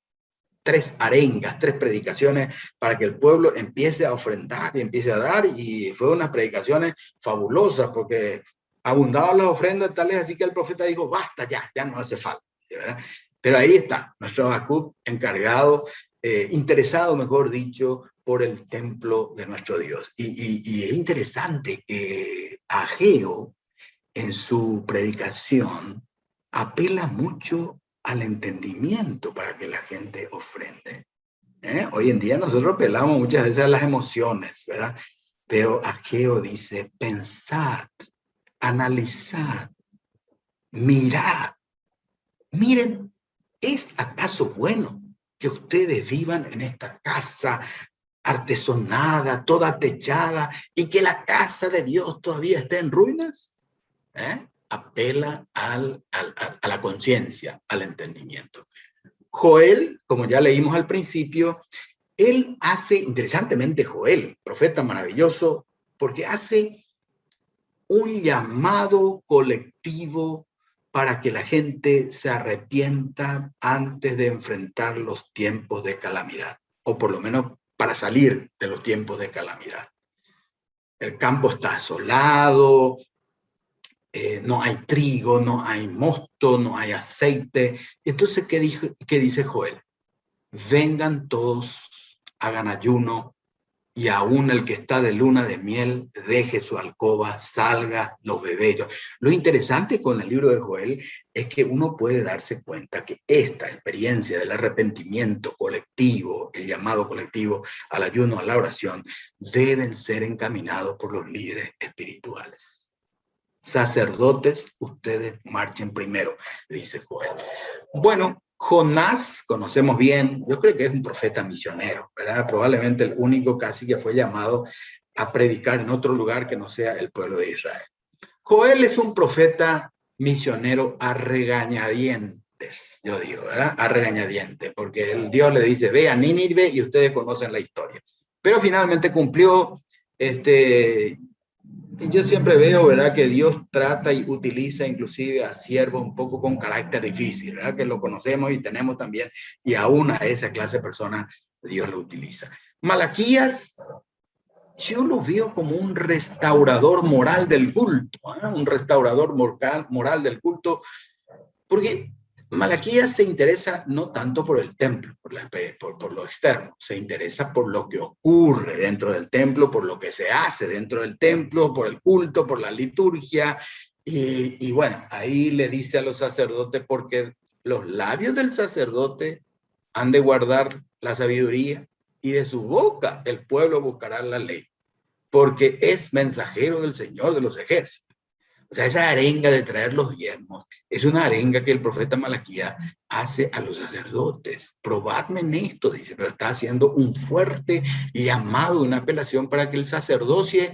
3 arengas, 3 predicaciones para que el pueblo empiece a ofrendar y empiece a dar, y fue unas predicaciones fabulosas porque abundaban las ofrendas tales así que el profeta dijo, basta ya no hace falta, ¿verdad? Pero ahí está, nuestro Habacuc encargado, interesado, mejor dicho, por el templo de nuestro Dios. Y es interesante que Ageo, en su predicación, apela mucho al entendimiento para que la gente ofrende. Hoy en día nosotros apelamos muchas veces a las emociones, ¿verdad? Pero Ageo dice, pensad, analizad, mirad. Miren, ¿es acaso bueno que ustedes vivan en esta casa artesonada, toda techada, y que la casa de Dios todavía esté en ruinas? Apela a la conciencia, al entendimiento. Joel, como ya leímos al principio, él hace, interesantemente Joel, profeta maravilloso, porque hace un llamado colectivo para que la gente se arrepienta antes de enfrentar los tiempos de calamidad, o por lo menos para salir de los tiempos de calamidad. El campo está asolado, no hay trigo, no hay mosto, no hay aceite. Entonces, ¿qué dice Joel? Vengan todos, hagan ayuno, y aún el que está de luna de miel deje su alcoba, salga los bebés. Lo interesante con el libro de Joel es que uno puede darse cuenta que esta experiencia del arrepentimiento colectivo, el llamado colectivo al ayuno, a la oración, deben ser encaminados por los líderes espirituales. Sacerdotes, ustedes marchen primero, dice Joel. Bueno, Jonás, conocemos bien, yo creo que es un profeta misionero, ¿verdad? Probablemente el único casi que fue llamado a predicar en otro lugar que no sea el pueblo de Israel. Joel es un profeta misionero a regañadientes, yo digo, ¿verdad? A regañadientes, porque el Dios le dice, ve a Nínive y ustedes conocen la historia. Pero finalmente cumplió, y yo siempre veo, ¿verdad?, que Dios trata y utiliza inclusive a siervos un poco con carácter difícil, ¿verdad?, que lo conocemos y tenemos también, y aún a esa clase de personas Dios lo utiliza. Malaquías, yo lo veo como un restaurador moral del culto, un restaurador moral del culto, Porque Malaquías se interesa no tanto por el templo, por lo externo, se interesa por lo que ocurre dentro del templo, por lo que se hace dentro del templo, por el culto, por la liturgia. Y bueno, ahí le dice a los sacerdotes, porque los labios del sacerdote han de guardar la sabiduría y de su boca el pueblo buscará la ley, porque es mensajero del Señor de los ejércitos. O sea, esa arenga de traer los diezmos es una arenga que el profeta Malaquías hace a los sacerdotes. Probadme en esto, dice, pero está haciendo un fuerte llamado, una apelación para que el sacerdocio,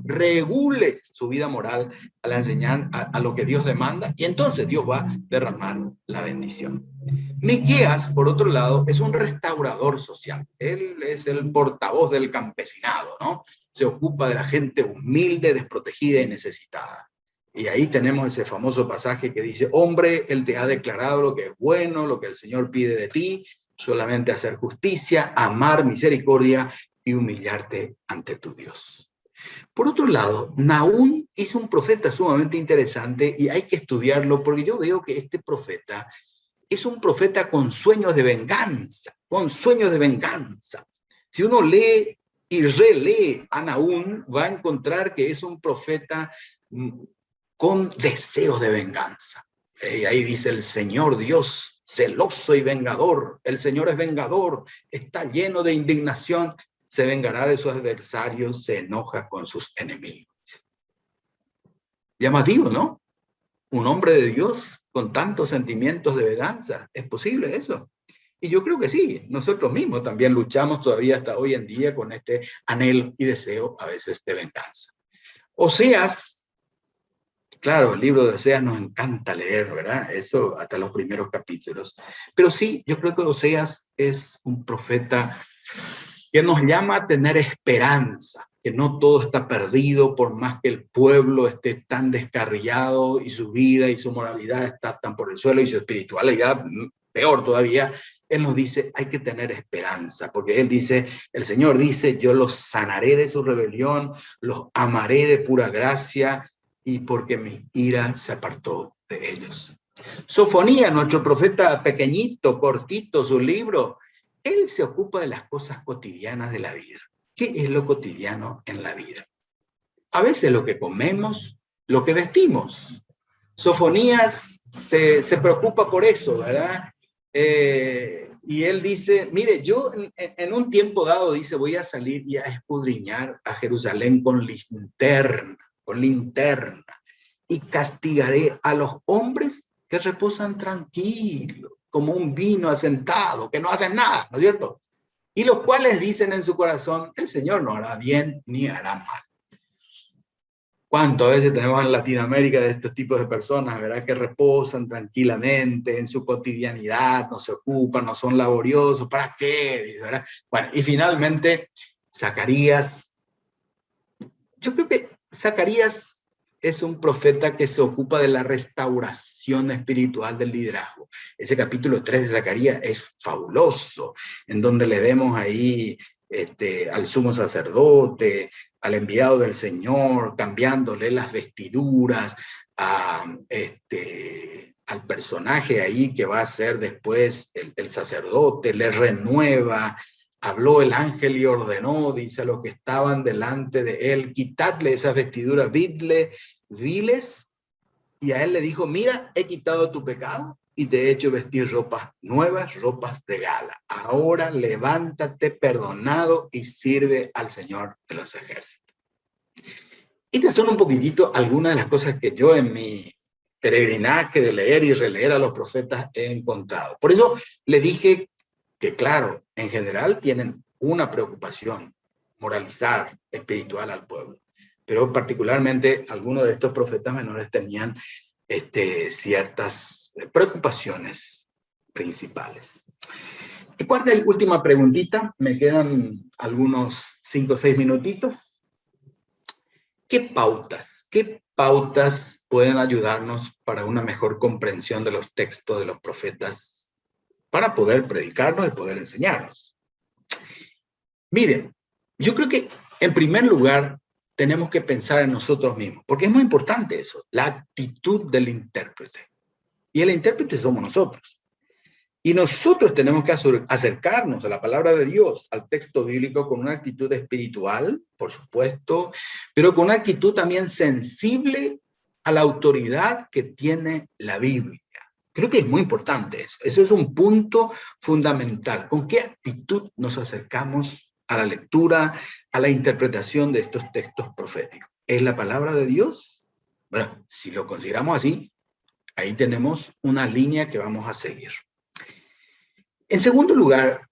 regule su vida moral a la enseñanza, a lo que Dios demanda, y entonces Dios va a derramar la bendición. Miqueas, por otro lado, es un restaurador social. Él es el portavoz del campesinado, ¿no? Se ocupa de la gente humilde, desprotegida y necesitada. Y ahí tenemos ese famoso pasaje que dice, hombre, él te ha declarado lo que es bueno, lo que el Señor pide de ti, solamente hacer justicia, amar misericordia y humillarte ante tu Dios. Por otro lado, Nahum es un profeta sumamente interesante y hay que estudiarlo porque yo veo que este profeta es un profeta con sueños de venganza, con sueños de venganza. Si uno lee y relee a Nahum, va a encontrar que es un profeta con deseos de venganza. Y ahí dice el Señor Dios, celoso y vengador. El Señor es vengador, está lleno de indignación, se vengará de sus adversarios, se enoja con sus enemigos. Llamativo, ¿no? Un hombre de Dios con tantos sentimientos de venganza. ¿Es posible eso? Y yo creo que sí, nosotros mismos también luchamos todavía hasta hoy en día con este anhelo y deseo a veces de venganza. Oseas, claro, el libro de Oseas nos encanta leer, ¿verdad? Eso hasta los primeros capítulos. Pero sí, yo creo que Oseas es un profeta que nos llama a tener esperanza, que no todo está perdido por más que el pueblo esté tan descarriado y su vida y su moralidad está tan por el suelo y su espiritualidad peor todavía. Él nos dice, hay que tener esperanza, porque él dice, el Señor dice, yo los sanaré de su rebelión, los amaré de pura gracia, y porque mi ira se apartó de ellos. Sofonía, nuestro profeta pequeñito, cortito, su libro, él se ocupa de las cosas cotidianas de la vida. ¿Qué es lo cotidiano en la vida? A veces lo que comemos, lo que vestimos. Sofonías se preocupa por eso, ¿verdad? Y él dice, mire, yo en un tiempo dado, dice, voy a salir y a escudriñar a Jerusalén con linterna, y castigaré a los hombres que reposan tranquilos, como un vino asentado, que no hacen nada, ¿no es cierto? Y los cuales dicen en su corazón, el Señor no hará bien ni hará mal. ¿Cuántas veces tenemos en Latinoamérica de estos tipos de personas, verdad? Que reposan tranquilamente en su cotidianidad, no se ocupan, no son laboriosos, ¿para qué? ¿Verdad? Bueno, y finalmente, Zacarías. Yo creo que Zacarías es un profeta que se ocupa de la restauración espiritual del liderazgo. Ese capítulo 3 de Zacarías es fabuloso, en donde le vemos ahí al sumo sacerdote, al enviado del Señor, cambiándole las vestiduras, al personaje ahí que va a ser después el sacerdote, le renueva. Habló el ángel y ordenó, dice, a los que estaban delante de él, quitadle esas vestiduras viles, y a él le dijo, mira, he quitado tu pecado y te he hecho vestir ropas nuevas, ropas de gala. Ahora levántate perdonado y sirve al Señor de los ejércitos. Estas son un poquitito algunas de las cosas que yo en mi peregrinaje de leer y releer a los profetas he encontrado. Por eso le dije que claro, en general tienen una preocupación, moralizar, espiritual al pueblo, pero particularmente algunos de estos profetas menores tenían ciertas preocupaciones principales. Y cuarta y última preguntita, me quedan algunos 5 o 6 minutitos. ¿Qué pautas pueden ayudarnos para una mejor comprensión de los textos de los profetas para poder predicarnos y poder enseñarnos? Miren, yo creo que en primer lugar tenemos que pensar en nosotros mismos, porque es muy importante eso, la actitud del intérprete. Y el intérprete somos nosotros. Y nosotros tenemos que acercarnos a la palabra de Dios, al texto bíblico, con una actitud espiritual, por supuesto, pero con una actitud también sensible a la autoridad que tiene la Biblia. Creo que es muy importante eso. Eso es un punto fundamental. ¿Con qué actitud nos acercamos a la lectura, a la interpretación de estos textos proféticos? ¿Es la palabra de Dios? Bueno, si lo consideramos así, ahí tenemos una línea que vamos a seguir. En segundo lugar,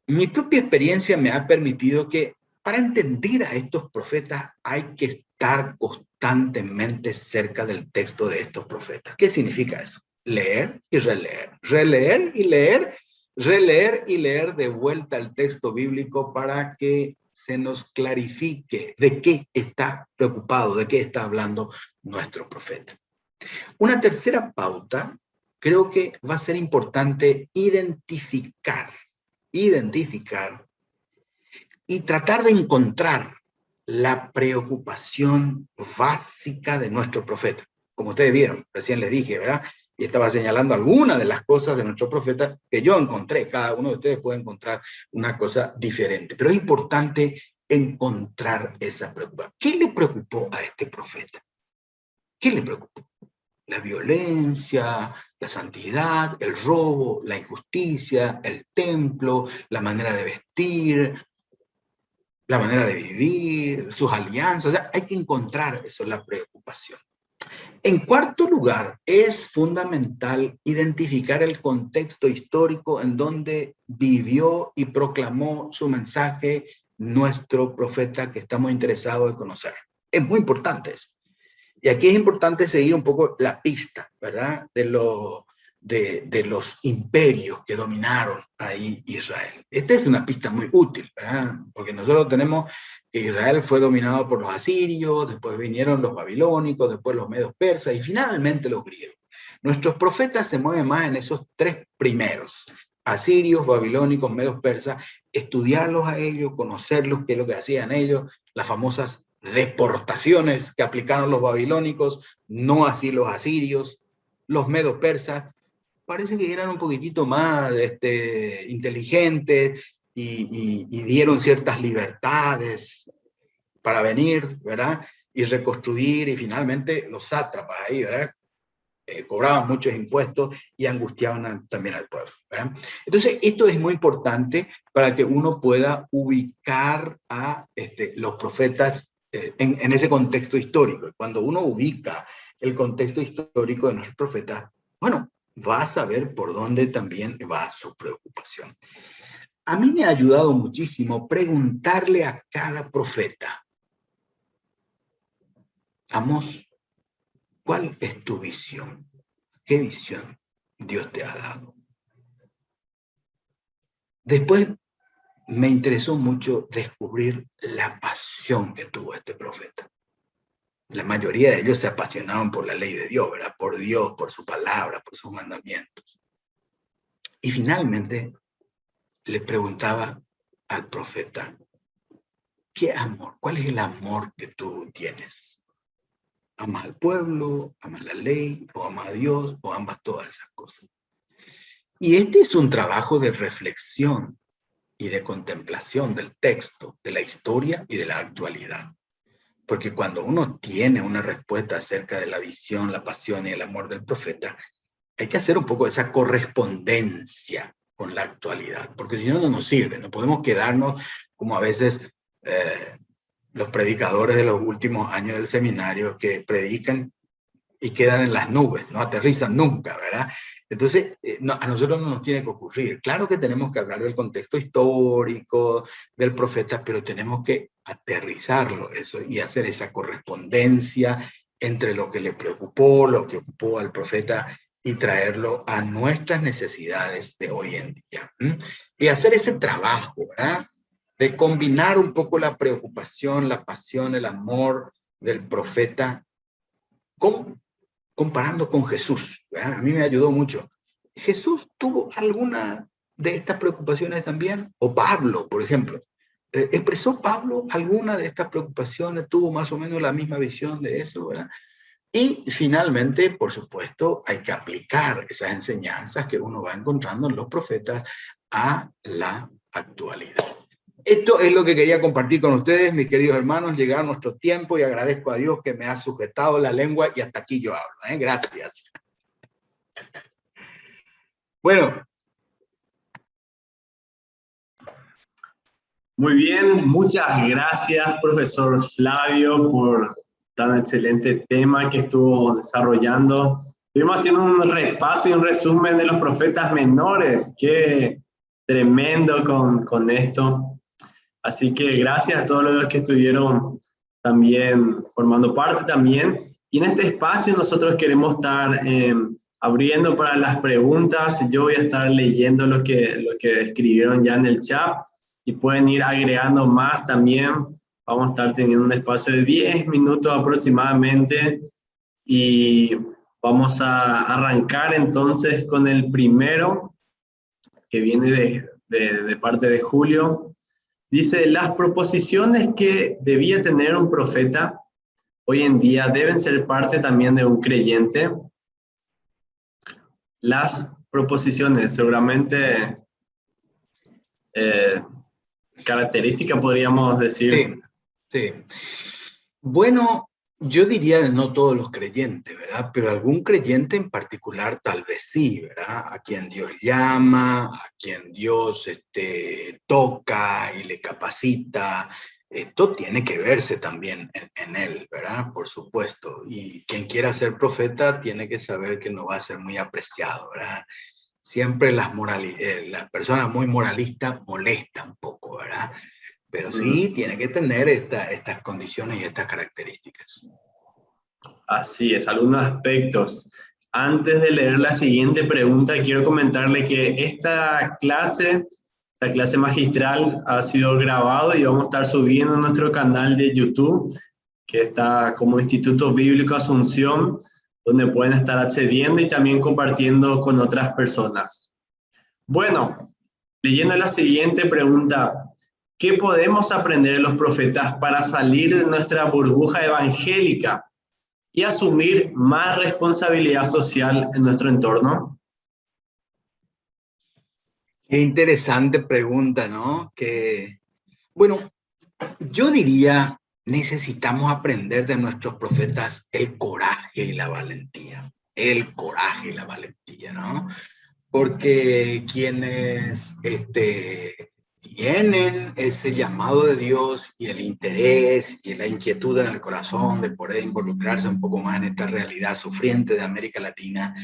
mi propia experiencia me ha permitido que para entender a estos profetas hay que estar constantemente cerca del texto de estos profetas. ¿Qué significa eso? Leer y releer, releer y leer, releer y leer de vuelta el texto bíblico para que se nos clarifique de qué está preocupado, de qué está hablando nuestro profeta. Una tercera pauta, creo que va a ser importante identificar y tratar de encontrar la preocupación básica de nuestro profeta. Como ustedes vieron, recién les dije, ¿verdad? Y estaba señalando algunas de las cosas de nuestro profeta que yo encontré. Cada uno de ustedes puede encontrar una cosa diferente. Pero es importante encontrar esa preocupación. ¿Qué le preocupó a este profeta? ¿Qué le preocupó? La violencia, la santidad, el robo, la injusticia, el templo, la manera de vestir, la manera de vivir, sus alianzas. O sea, hay que encontrar eso, la preocupación. En cuarto lugar, es fundamental identificar el contexto histórico en donde vivió y proclamó su mensaje nuestro profeta que estamos interesados en conocer. Es muy importante eso. Y aquí es importante seguir un poco la pista, ¿verdad? De los imperios que dominaron ahí Israel. Esta es una pista muy útil, ¿verdad? Porque nosotros tenemos que Israel fue dominado por los asirios, después vinieron los babilónicos, después los medos persas y finalmente los griegos. Nuestros profetas se mueven más en esos tres primeros: asirios, babilónicos, medos persas, estudiarlos a ellos, conocerlos, qué es lo que hacían ellos, las famosas deportaciones que aplicaron los babilónicos, no así los asirios. Los medos persas parece que eran un poquitito más inteligentes y dieron ciertas libertades para venir, ¿verdad? Y reconstruir, y finalmente los sátrapas ahí, ¿verdad? Cobraban muchos impuestos y angustiaban también al pueblo, ¿verdad? Entonces, esto es muy importante para que uno pueda ubicar a los profetas en ese contexto histórico. Cuando uno ubica el contexto histórico de nuestros profetas, bueno, va a saber por dónde también va su preocupación. A mí me ha ayudado muchísimo preguntarle a cada profeta: Amós, ¿cuál es tu visión? ¿Qué visión Dios te ha dado? Después me interesó mucho descubrir la pasión que tuvo este profeta. La mayoría de ellos se apasionaban por la ley de Dios, ¿verdad? Por Dios, por su palabra, por sus mandamientos. Y finalmente le preguntaba al profeta: ¿qué amor? ¿Cuál es el amor que tú tienes? ¿Amas al pueblo? ¿Amas la ley? ¿O amas a Dios? ¿O ambas, todas esas cosas? Y este es un trabajo de reflexión y de contemplación del texto, de la historia y de la actualidad. Porque cuando uno tiene una respuesta acerca de la visión, la pasión y el amor del profeta, hay que hacer un poco esa correspondencia con la actualidad, porque si no, no nos sirve. No podemos quedarnos como a veces los predicadores de los últimos años del seminario que predican y quedan en las nubes, no aterrizan nunca, ¿verdad? Entonces, a nosotros no nos tiene que ocurrir. Claro que tenemos que hablar del contexto histórico del profeta, pero tenemos que aterrizarlo eso y hacer esa correspondencia entre lo que le preocupó, lo que ocupó al profeta, y traerlo a nuestras necesidades de hoy en día. Y hacer ese trabajo, ¿verdad? De combinar un poco la preocupación, la pasión, el amor del profeta comparando con Jesús, ¿verdad? A mí me ayudó mucho. ¿Jesús tuvo alguna de estas preocupaciones también? O Pablo, por ejemplo. ¿Expresó Pablo alguna de estas preocupaciones? ¿Tuvo más o menos la misma visión de eso, verdad? Y finalmente, por supuesto, hay que aplicar esas enseñanzas que uno va encontrando en los profetas a la actualidad. Esto es lo que quería compartir con ustedes, mis queridos hermanos. Llegar nuestro tiempo y agradezco a Dios que me ha sujetado la lengua y hasta aquí yo hablo. Gracias. Bueno. Muy bien, muchas gracias, profesor Flavio, por tan excelente tema que estuvo desarrollando. Estuvimos haciendo un repaso y un resumen de los profetas menores. Qué tremendo con esto. Así que gracias a todos los que estuvieron también formando parte también. Y en este espacio nosotros queremos estar abriendo para las preguntas. Yo voy a estar leyendo lo que escribieron ya en el chat y pueden ir agregando más también. Vamos a estar teniendo un espacio de 10 minutos aproximadamente y vamos a arrancar entonces con el primero que viene de parte de Julio. Dice, las proposiciones que debía tener un profeta hoy en día deben ser parte también de un creyente. Las proposiciones, seguramente característica podríamos decir. Sí, sí. Bueno, yo diría no todos los creyentes, ¿verdad? Pero algún creyente en particular tal vez sí, ¿verdad? A quien Dios llama, a quien Dios toca y le capacita. Esto tiene que verse también en él, ¿verdad? Por supuesto. Y quien quiera ser profeta tiene que saber que no va a ser muy apreciado, ¿verdad? Siempre las personas muy moralistas molestan un poco, ¿verdad? Pero sí tiene que tener estas condiciones y estas características. Así es, algunos aspectos. Antes de leer la siguiente pregunta, quiero comentarle que esta clase magistral ha sido grabado y vamos a estar subiendo en nuestro canal de YouTube, que está como Instituto Bíblico Asunción, donde pueden estar accediendo y también compartiendo con otras personas. Bueno, leyendo la siguiente pregunta, ¿qué podemos aprender de los profetas para salir de nuestra burbuja evangélica y asumir más responsabilidad social en nuestro entorno? Qué interesante pregunta, ¿no? Bueno, yo diría, necesitamos aprender de nuestros profetas el coraje y la valentía. El coraje y la valentía, ¿no? Porque quienes tienen ese llamado de Dios y el interés y la inquietud en el corazón de poder involucrarse un poco más en esta realidad sufriente de América Latina,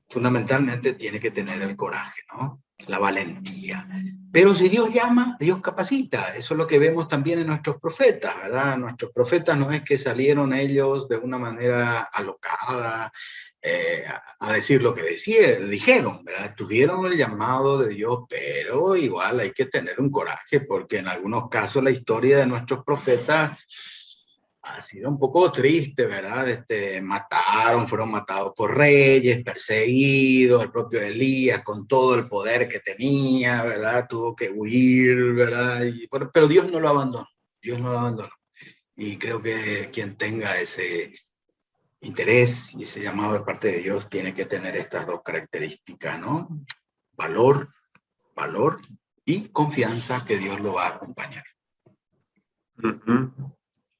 fundamentalmente tiene que tener el coraje, ¿no? La valentía. Pero si Dios llama, Dios capacita. Eso es lo que vemos también en nuestros profetas, ¿verdad? Nuestros profetas no es que salieron ellos de una manera alocada a decir lo que dijeron, ¿verdad? Tuvieron el llamado de Dios, pero igual hay que tener un coraje, porque en algunos casos la historia de nuestros profetas ha sido un poco triste, ¿verdad? Fueron matados por reyes, perseguidos, el propio Elías con todo el poder que tenía, ¿verdad? Tuvo que huir, ¿verdad? Pero Dios no lo abandonó, Dios no lo abandonó. Y creo que quien tenga ese interés y ese llamado de parte de Dios tiene que tener estas dos características, ¿no? Valor y confianza que Dios lo va a acompañar.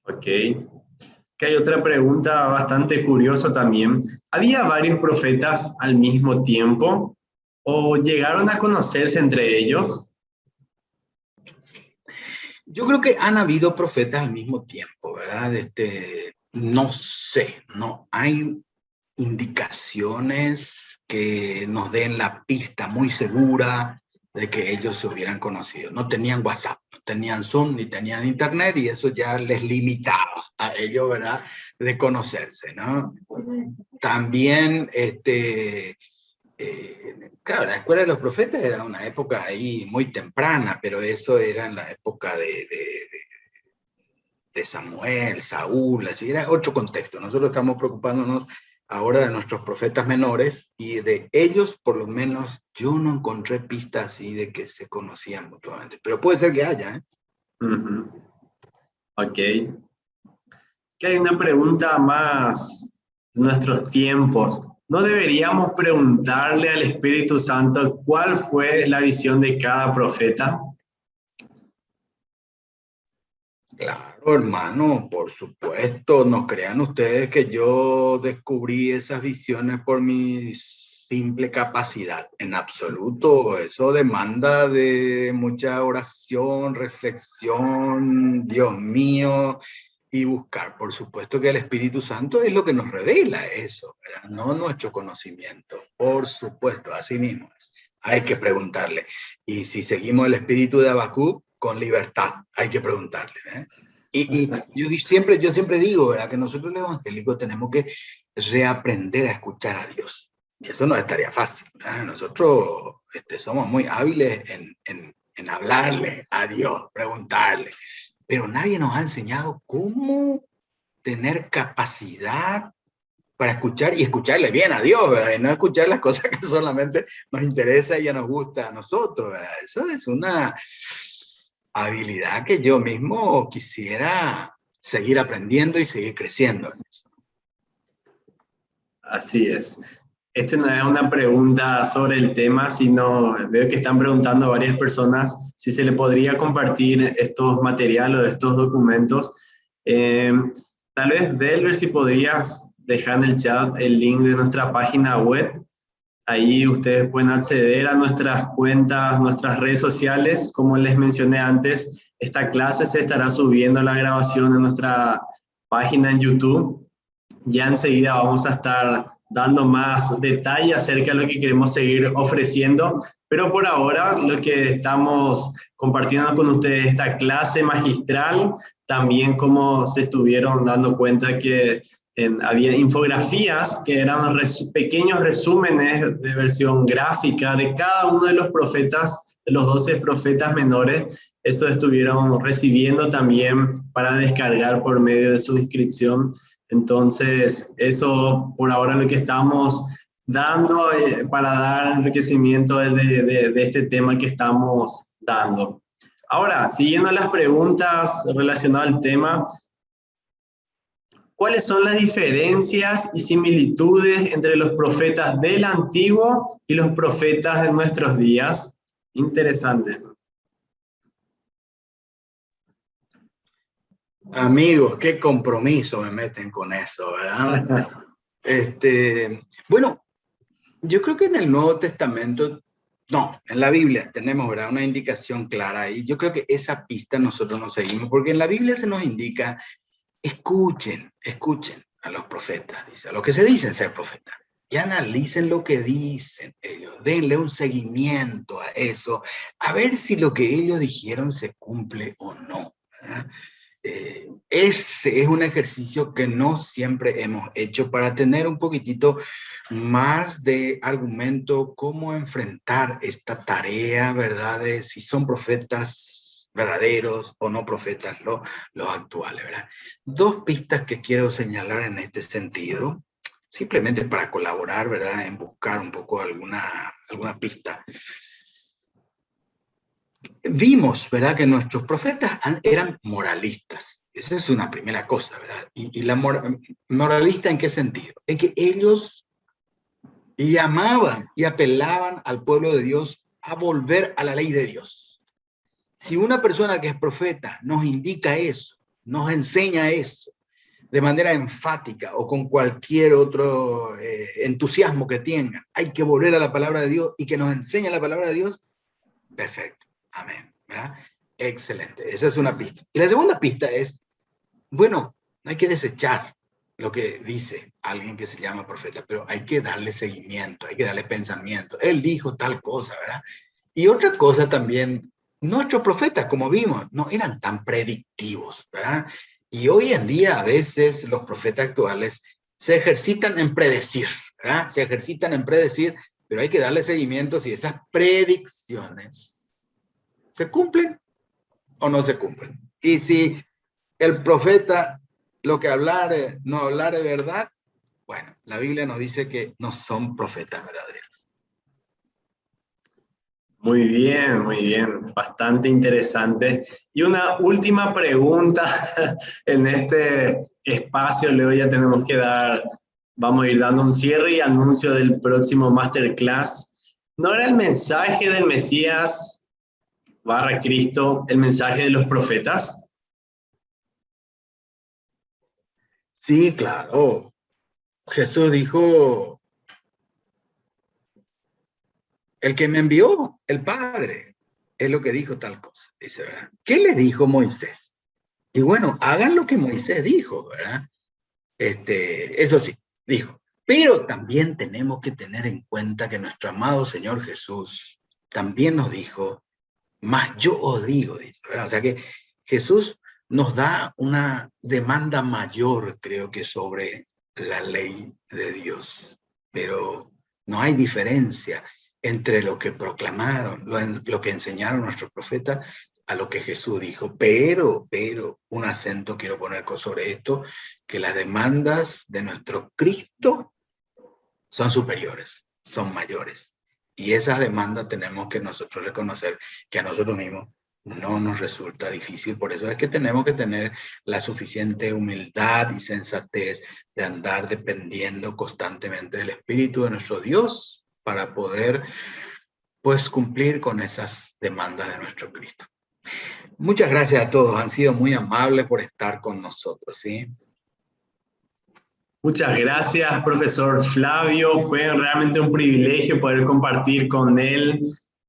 Ok. Que hay otra pregunta bastante curiosa también. ¿Había varios profetas al mismo tiempo o llegaron a conocerse entre ellos? Yo creo que han habido profetas al mismo tiempo, ¿verdad? No sé, no hay indicaciones que nos den la pista muy segura de que ellos se hubieran conocido. No tenían WhatsApp, no tenían Zoom, ni tenían Internet, y eso ya les limitaba a ellos, ¿verdad?, de conocerse, ¿no? También, claro, la escuela de los profetas era una época ahí muy temprana, pero eso era en la época de Samuel, Saúl, así era otro contexto. Nosotros estamos preocupándonos ahora de nuestros profetas menores y de ellos, por lo menos, yo no encontré pistas así de que se conocían mutuamente, pero puede ser que haya, ¿eh? Ok. Que hay una pregunta más nuestros tiempos, ¿no deberíamos preguntarle al Espíritu Santo cuál fue la visión de cada profeta? Claro, hermano, por supuesto, no crean ustedes que yo descubrí esas visiones por mi simple capacidad. En absoluto, eso demanda de mucha oración, reflexión, Dios mío, y buscar. Por supuesto que el Espíritu Santo es lo que nos revela eso, ¿verdad? No nuestro conocimiento. Por supuesto, así mismo es. Hay que preguntarle. Y si seguimos el espíritu de Habacuc, con libertad, hay que preguntarle, ¿eh? Y yo siempre digo, ¿verdad?, que nosotros los evangélicos tenemos que reaprender a escuchar a Dios. Y eso no estaría fácil, ¿verdad? Nosotros somos muy hábiles en hablarle a Dios, preguntarle, pero nadie nos ha enseñado cómo tener capacidad para escuchar y escucharle bien a Dios, ¿verdad? Y no escuchar las cosas que solamente nos interesa y ya nos gusta a nosotros, ¿verdad? Eso es una habilidad que yo mismo quisiera seguir aprendiendo y seguir creciendo en eso. Así es. Esta no es una pregunta sobre el tema, sino veo que están preguntando a varias personas si se le podría compartir estos materiales o estos documentos. Tal vez, Delver, si podrías dejar en el chat el link de nuestra página web. Ahí ustedes pueden acceder a nuestras cuentas, nuestras redes sociales. Como les mencioné antes, esta clase se estará subiendo la grabación en nuestra página en YouTube. Ya enseguida vamos a estar dando más detalle acerca de lo que queremos seguir ofreciendo, pero por ahora lo que estamos compartiendo con ustedes, esta clase magistral, también como se estuvieron dando cuenta que había infografías que eran pequeños resúmenes de versión gráfica de cada uno de los profetas, de los 12 profetas menores. Eso estuvieron recibiendo también para descargar por medio de su inscripción. Entonces, eso por ahora lo que estamos dando para dar enriquecimiento de este tema que estamos dando. Ahora, siguiendo las preguntas relacionadas al tema, ¿cuáles son las diferencias y similitudes entre los profetas del Antiguo y los profetas de nuestros días? Interesante. Amigos, qué compromiso me meten con eso, ¿verdad? Bueno, yo creo que en el Nuevo Testamento, no, en la Biblia tenemos, ¿verdad?, una indicación clara, y yo creo que esa pista nosotros nos seguimos, porque en la Biblia se nos indica: escuchen a los profetas, dice, a los que se dicen ser profetas, y analicen lo que dicen ellos, denle un seguimiento a eso, a ver si lo que ellos dijeron se cumple o no, ¿verdad? Ese es un ejercicio que no siempre hemos hecho para tener un poquitito más de argumento cómo enfrentar esta tarea, ¿verdad?, de si son profetas verdaderos o no profetas los actuales, ¿verdad? Dos pistas que quiero señalar en este sentido, simplemente para colaborar, ¿verdad?, en buscar un poco alguna pista. Vimos, ¿verdad?, que nuestros profetas eran moralistas. Esa es una primera cosa, ¿verdad? Y la moralista, ¿en qué sentido? En que ellos llamaban y apelaban al pueblo de Dios a volver a la ley de Dios. Si una persona que es profeta nos indica eso, nos enseña eso, de manera enfática o con cualquier otro entusiasmo que tenga, hay que volver a la palabra de Dios y que nos enseñe la palabra de Dios, perfecto. Amén, ¿verdad? Excelente, esa es una pista. Y la segunda pista es, bueno, no hay que desechar lo que dice alguien que se llama profeta, pero hay que darle seguimiento, hay que darle pensamiento. Él dijo tal cosa, ¿verdad? Y otra cosa también, nuestros profetas, como vimos, no eran tan predictivos, ¿verdad? Y hoy en día a veces los profetas actuales se ejercitan en predecir, ¿verdad? Se ejercitan en predecir, pero hay que darle seguimiento si esas predicciones ¿se cumplen o no se cumplen? Y si el profeta lo que hablare, no hablare verdad, bueno, la Biblia nos dice que no son profetas verdaderos. Muy bien, bastante interesante. Y una última pregunta en este espacio, luego ya tenemos que dar vamos a ir dando un cierre y anuncio del próximo Masterclass. ¿No era el mensaje del Mesías / Cristo el mensaje de los profetas? Sí, claro. Jesús dijo, el que me envió, el Padre, es lo que dijo tal cosa. Dice, ¿verdad? ¿Qué le dijo Moisés? Y bueno, hagan lo que Moisés dijo, ¿verdad? Eso sí, dijo. Pero también tenemos que tener en cuenta que nuestro amado Señor Jesús también nos dijo, más yo os digo, dice, ¿verdad? O sea que Jesús nos da una demanda mayor, creo que sobre la ley de Dios. Pero no hay diferencia entre lo que proclamaron, lo que enseñaron nuestros profetas, a lo que Jesús dijo. Pero, un acento quiero poner sobre esto, que las demandas de nuestro Cristo son superiores, son mayores. Y esas demandas tenemos que nosotros reconocer que a nosotros mismos no nos resulta difícil. Por eso es que tenemos que tener la suficiente humildad y sensatez de andar dependiendo constantemente del Espíritu de nuestro Dios para poder, pues, cumplir con esas demandas de nuestro Cristo. Muchas gracias a todos. Han sido muy amables por estar con nosotros, ¿sí? Muchas gracias, profesor Flavio. Fue realmente un privilegio poder compartir con él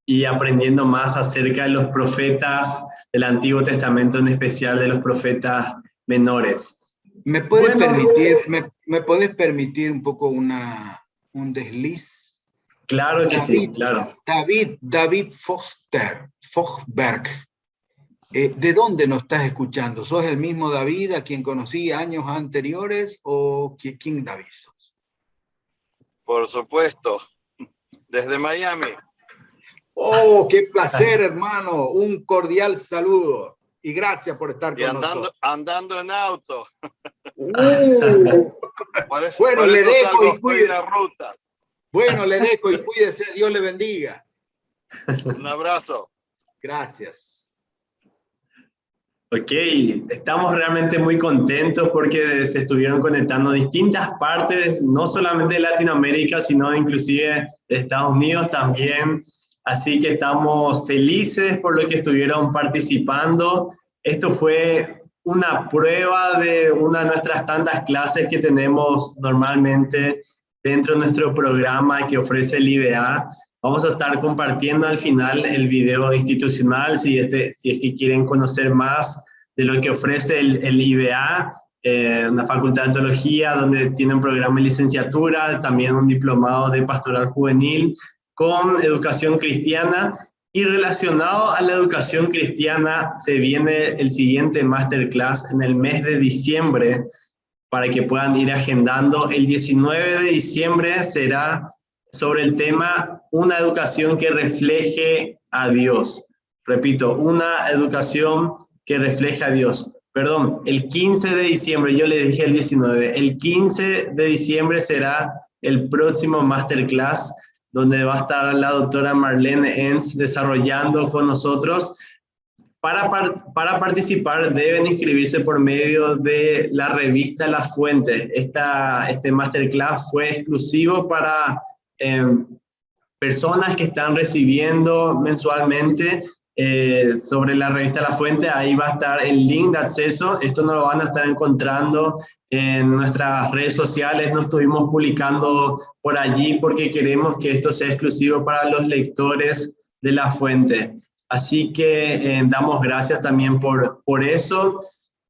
y aprendiendo más acerca de los profetas del Antiguo Testamento, en especial de los profetas menores. ¿Me puedes permitir un poco un desliz? Claro que sí, claro. David Fochberg. ¿De dónde nos estás escuchando? ¿Sos el mismo David a quien conocí años anteriores o quién David sos? Por supuesto, desde Miami. ¡Oh, qué placer, hermano! Un cordial saludo y gracias por estar con nosotros. Andando en auto. Bueno, le dejo y cuídese. Ruta. Bueno, le dejo y cuídese. Dios le bendiga. Un abrazo. Gracias. Ok, estamos realmente muy contentos porque se estuvieron conectando distintas partes, no solamente de Latinoamérica, sino inclusive de Estados Unidos también. Así que estamos felices por lo que estuvieron participando. Esto fue una prueba de una de nuestras tantas clases que tenemos normalmente dentro de nuestro programa que ofrece el IBA. Vamos a estar compartiendo al final el video institucional si es que quieren conocer más de lo que ofrece el IBA, una facultad de teología donde tiene un programa de licenciatura, también un diplomado de pastoral juvenil con educación cristiana. Y relacionado a la educación cristiana se viene el siguiente masterclass en el mes de diciembre para que puedan ir agendando. El 19 de diciembre será sobre el tema una educación que refleje a Dios. Repito, una educación que refleje a Dios. Perdón, el 15 de diciembre, yo le dije el 19, el 15 de diciembre será el próximo masterclass donde va a estar la doctora Marlene Enns desarrollando con nosotros. Para participar deben inscribirse por medio de la revista La Fuente. Este masterclass fue exclusivo para personas que están recibiendo mensualmente sobre la revista La Fuente. Ahí va a estar el link de acceso. Esto no lo van a estar encontrando en nuestras redes sociales. No estuvimos publicando por allí porque queremos que esto sea exclusivo para los lectores de La Fuente. Así que damos gracias también por eso.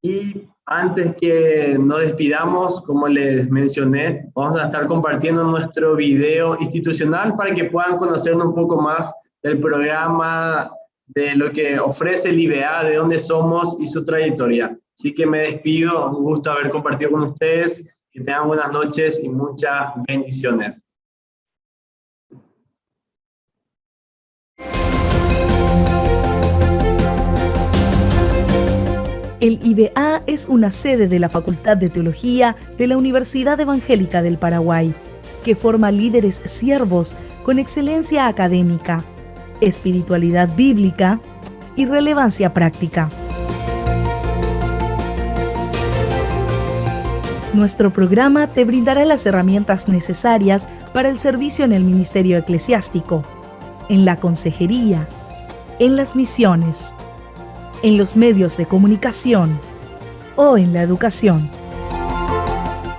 Y antes que nos despidamos, como les mencioné, vamos a estar compartiendo nuestro video institucional para que puedan conocernos un poco más del programa, de lo que ofrece el IBA, de dónde somos y su trayectoria. Así que me despido, un gusto haber compartido con ustedes, que tengan buenas noches y muchas bendiciones. El IBA es una sede de la Facultad de Teología de la Universidad Evangélica del Paraguay, que forma líderes siervos con excelencia académica, espiritualidad bíblica y relevancia práctica. Nuestro programa te brindará las herramientas necesarias para el servicio en el ministerio eclesiástico, en la consejería, en las misiones, en los medios de comunicación o en la educación.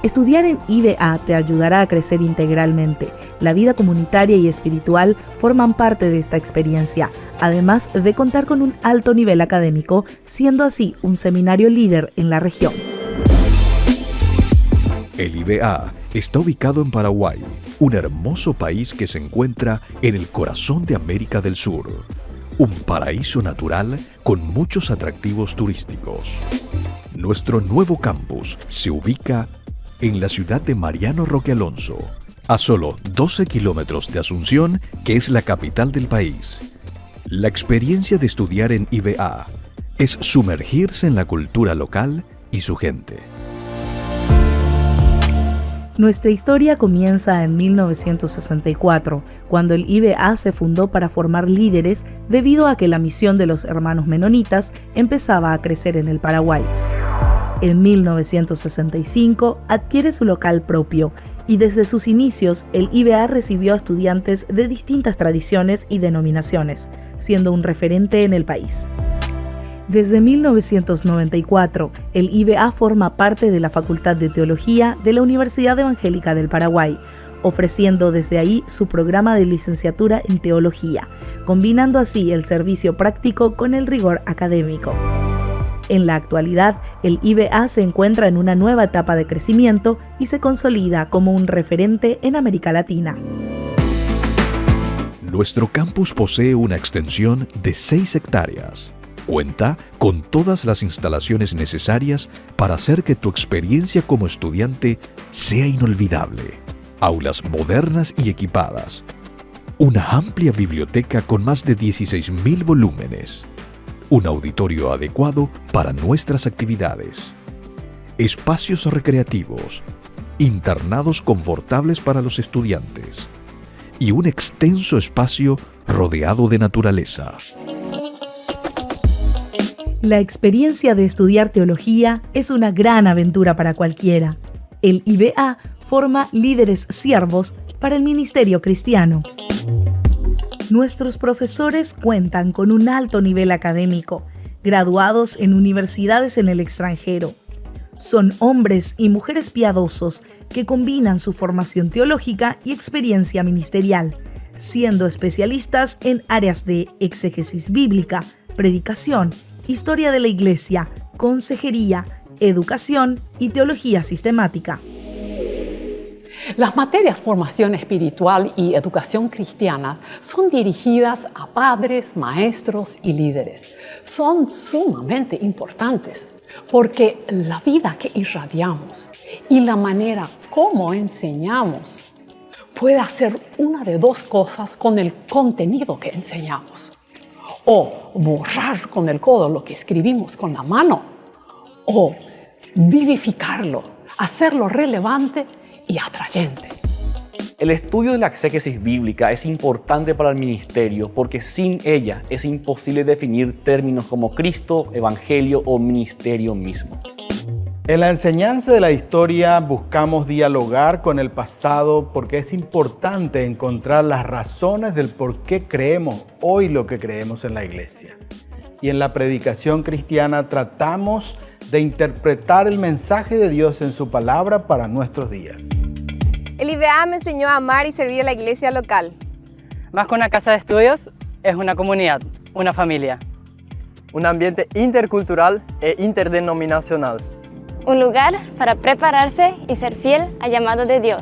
Estudiar en IBA te ayudará a crecer integralmente. La vida comunitaria y espiritual forman parte de esta experiencia, además de contar con un alto nivel académico, siendo así un seminario líder en la región. El IBA está ubicado en Paraguay, un hermoso país que se encuentra en el corazón de América del Sur. Un paraíso natural con muchos atractivos turísticos. Nuestro nuevo campus se ubica en la ciudad de Mariano Roque Alonso, a solo 12 kilómetros de Asunción, que es la capital del país. La experiencia de estudiar en IBA es sumergirse en la cultura local y su gente. Nuestra historia comienza en 1964, cuando el IBA se fundó para formar líderes debido a que la misión de los hermanos menonitas empezaba a crecer en el Paraguay. En 1965 adquiere su local propio y desde sus inicios el IBA recibió a estudiantes de distintas tradiciones y denominaciones, siendo un referente en el país. Desde 1994, el IBA forma parte de la Facultad de Teología de la Universidad Evangélica del Paraguay, ofreciendo desde ahí su programa de licenciatura en Teología, combinando así el servicio práctico con el rigor académico. En la actualidad, el IBA se encuentra en una nueva etapa de crecimiento y se consolida como un referente en América Latina. Nuestro campus posee una extensión de 6 hectáreas. Cuenta con todas las instalaciones necesarias para hacer que tu experiencia como estudiante sea inolvidable. Aulas modernas y equipadas. Una amplia biblioteca con más de 16.000 volúmenes. Un auditorio adecuado para nuestras actividades. Espacios recreativos. Internados confortables para los estudiantes. Y un extenso espacio rodeado de naturaleza. La experiencia de estudiar teología es una gran aventura para cualquiera. El IBA forma líderes siervos para el ministerio cristiano. Nuestros profesores cuentan con un alto nivel académico, graduados en universidades en el extranjero. Son hombres y mujeres piadosos que combinan su formación teológica y experiencia ministerial, siendo especialistas en áreas de exégesis bíblica, predicación, historia de la Iglesia, consejería, educación y teología sistemática. Las materias formación espiritual y educación cristiana son dirigidas a padres, maestros y líderes. Son sumamente importantes porque la vida que irradiamos y la manera como enseñamos puede hacer una de dos cosas con el contenido que enseñamos. O borrar con el codo lo que escribimos con la mano, o vivificarlo, hacerlo relevante y atrayente. El estudio de la exégesis bíblica es importante para el ministerio porque sin ella es imposible definir términos como Cristo, Evangelio o ministerio mismo. En la enseñanza de la historia buscamos dialogar con el pasado porque es importante encontrar las razones del por qué creemos hoy lo que creemos en la iglesia. Y en la predicación cristiana tratamos de interpretar el mensaje de Dios en su palabra para nuestros días. El IBA me enseñó a amar y servir a la iglesia local. Más que una casa de estudios, es una comunidad, una familia. Un ambiente intercultural e interdenominacional. Un lugar para prepararse y ser fiel al llamado de Dios.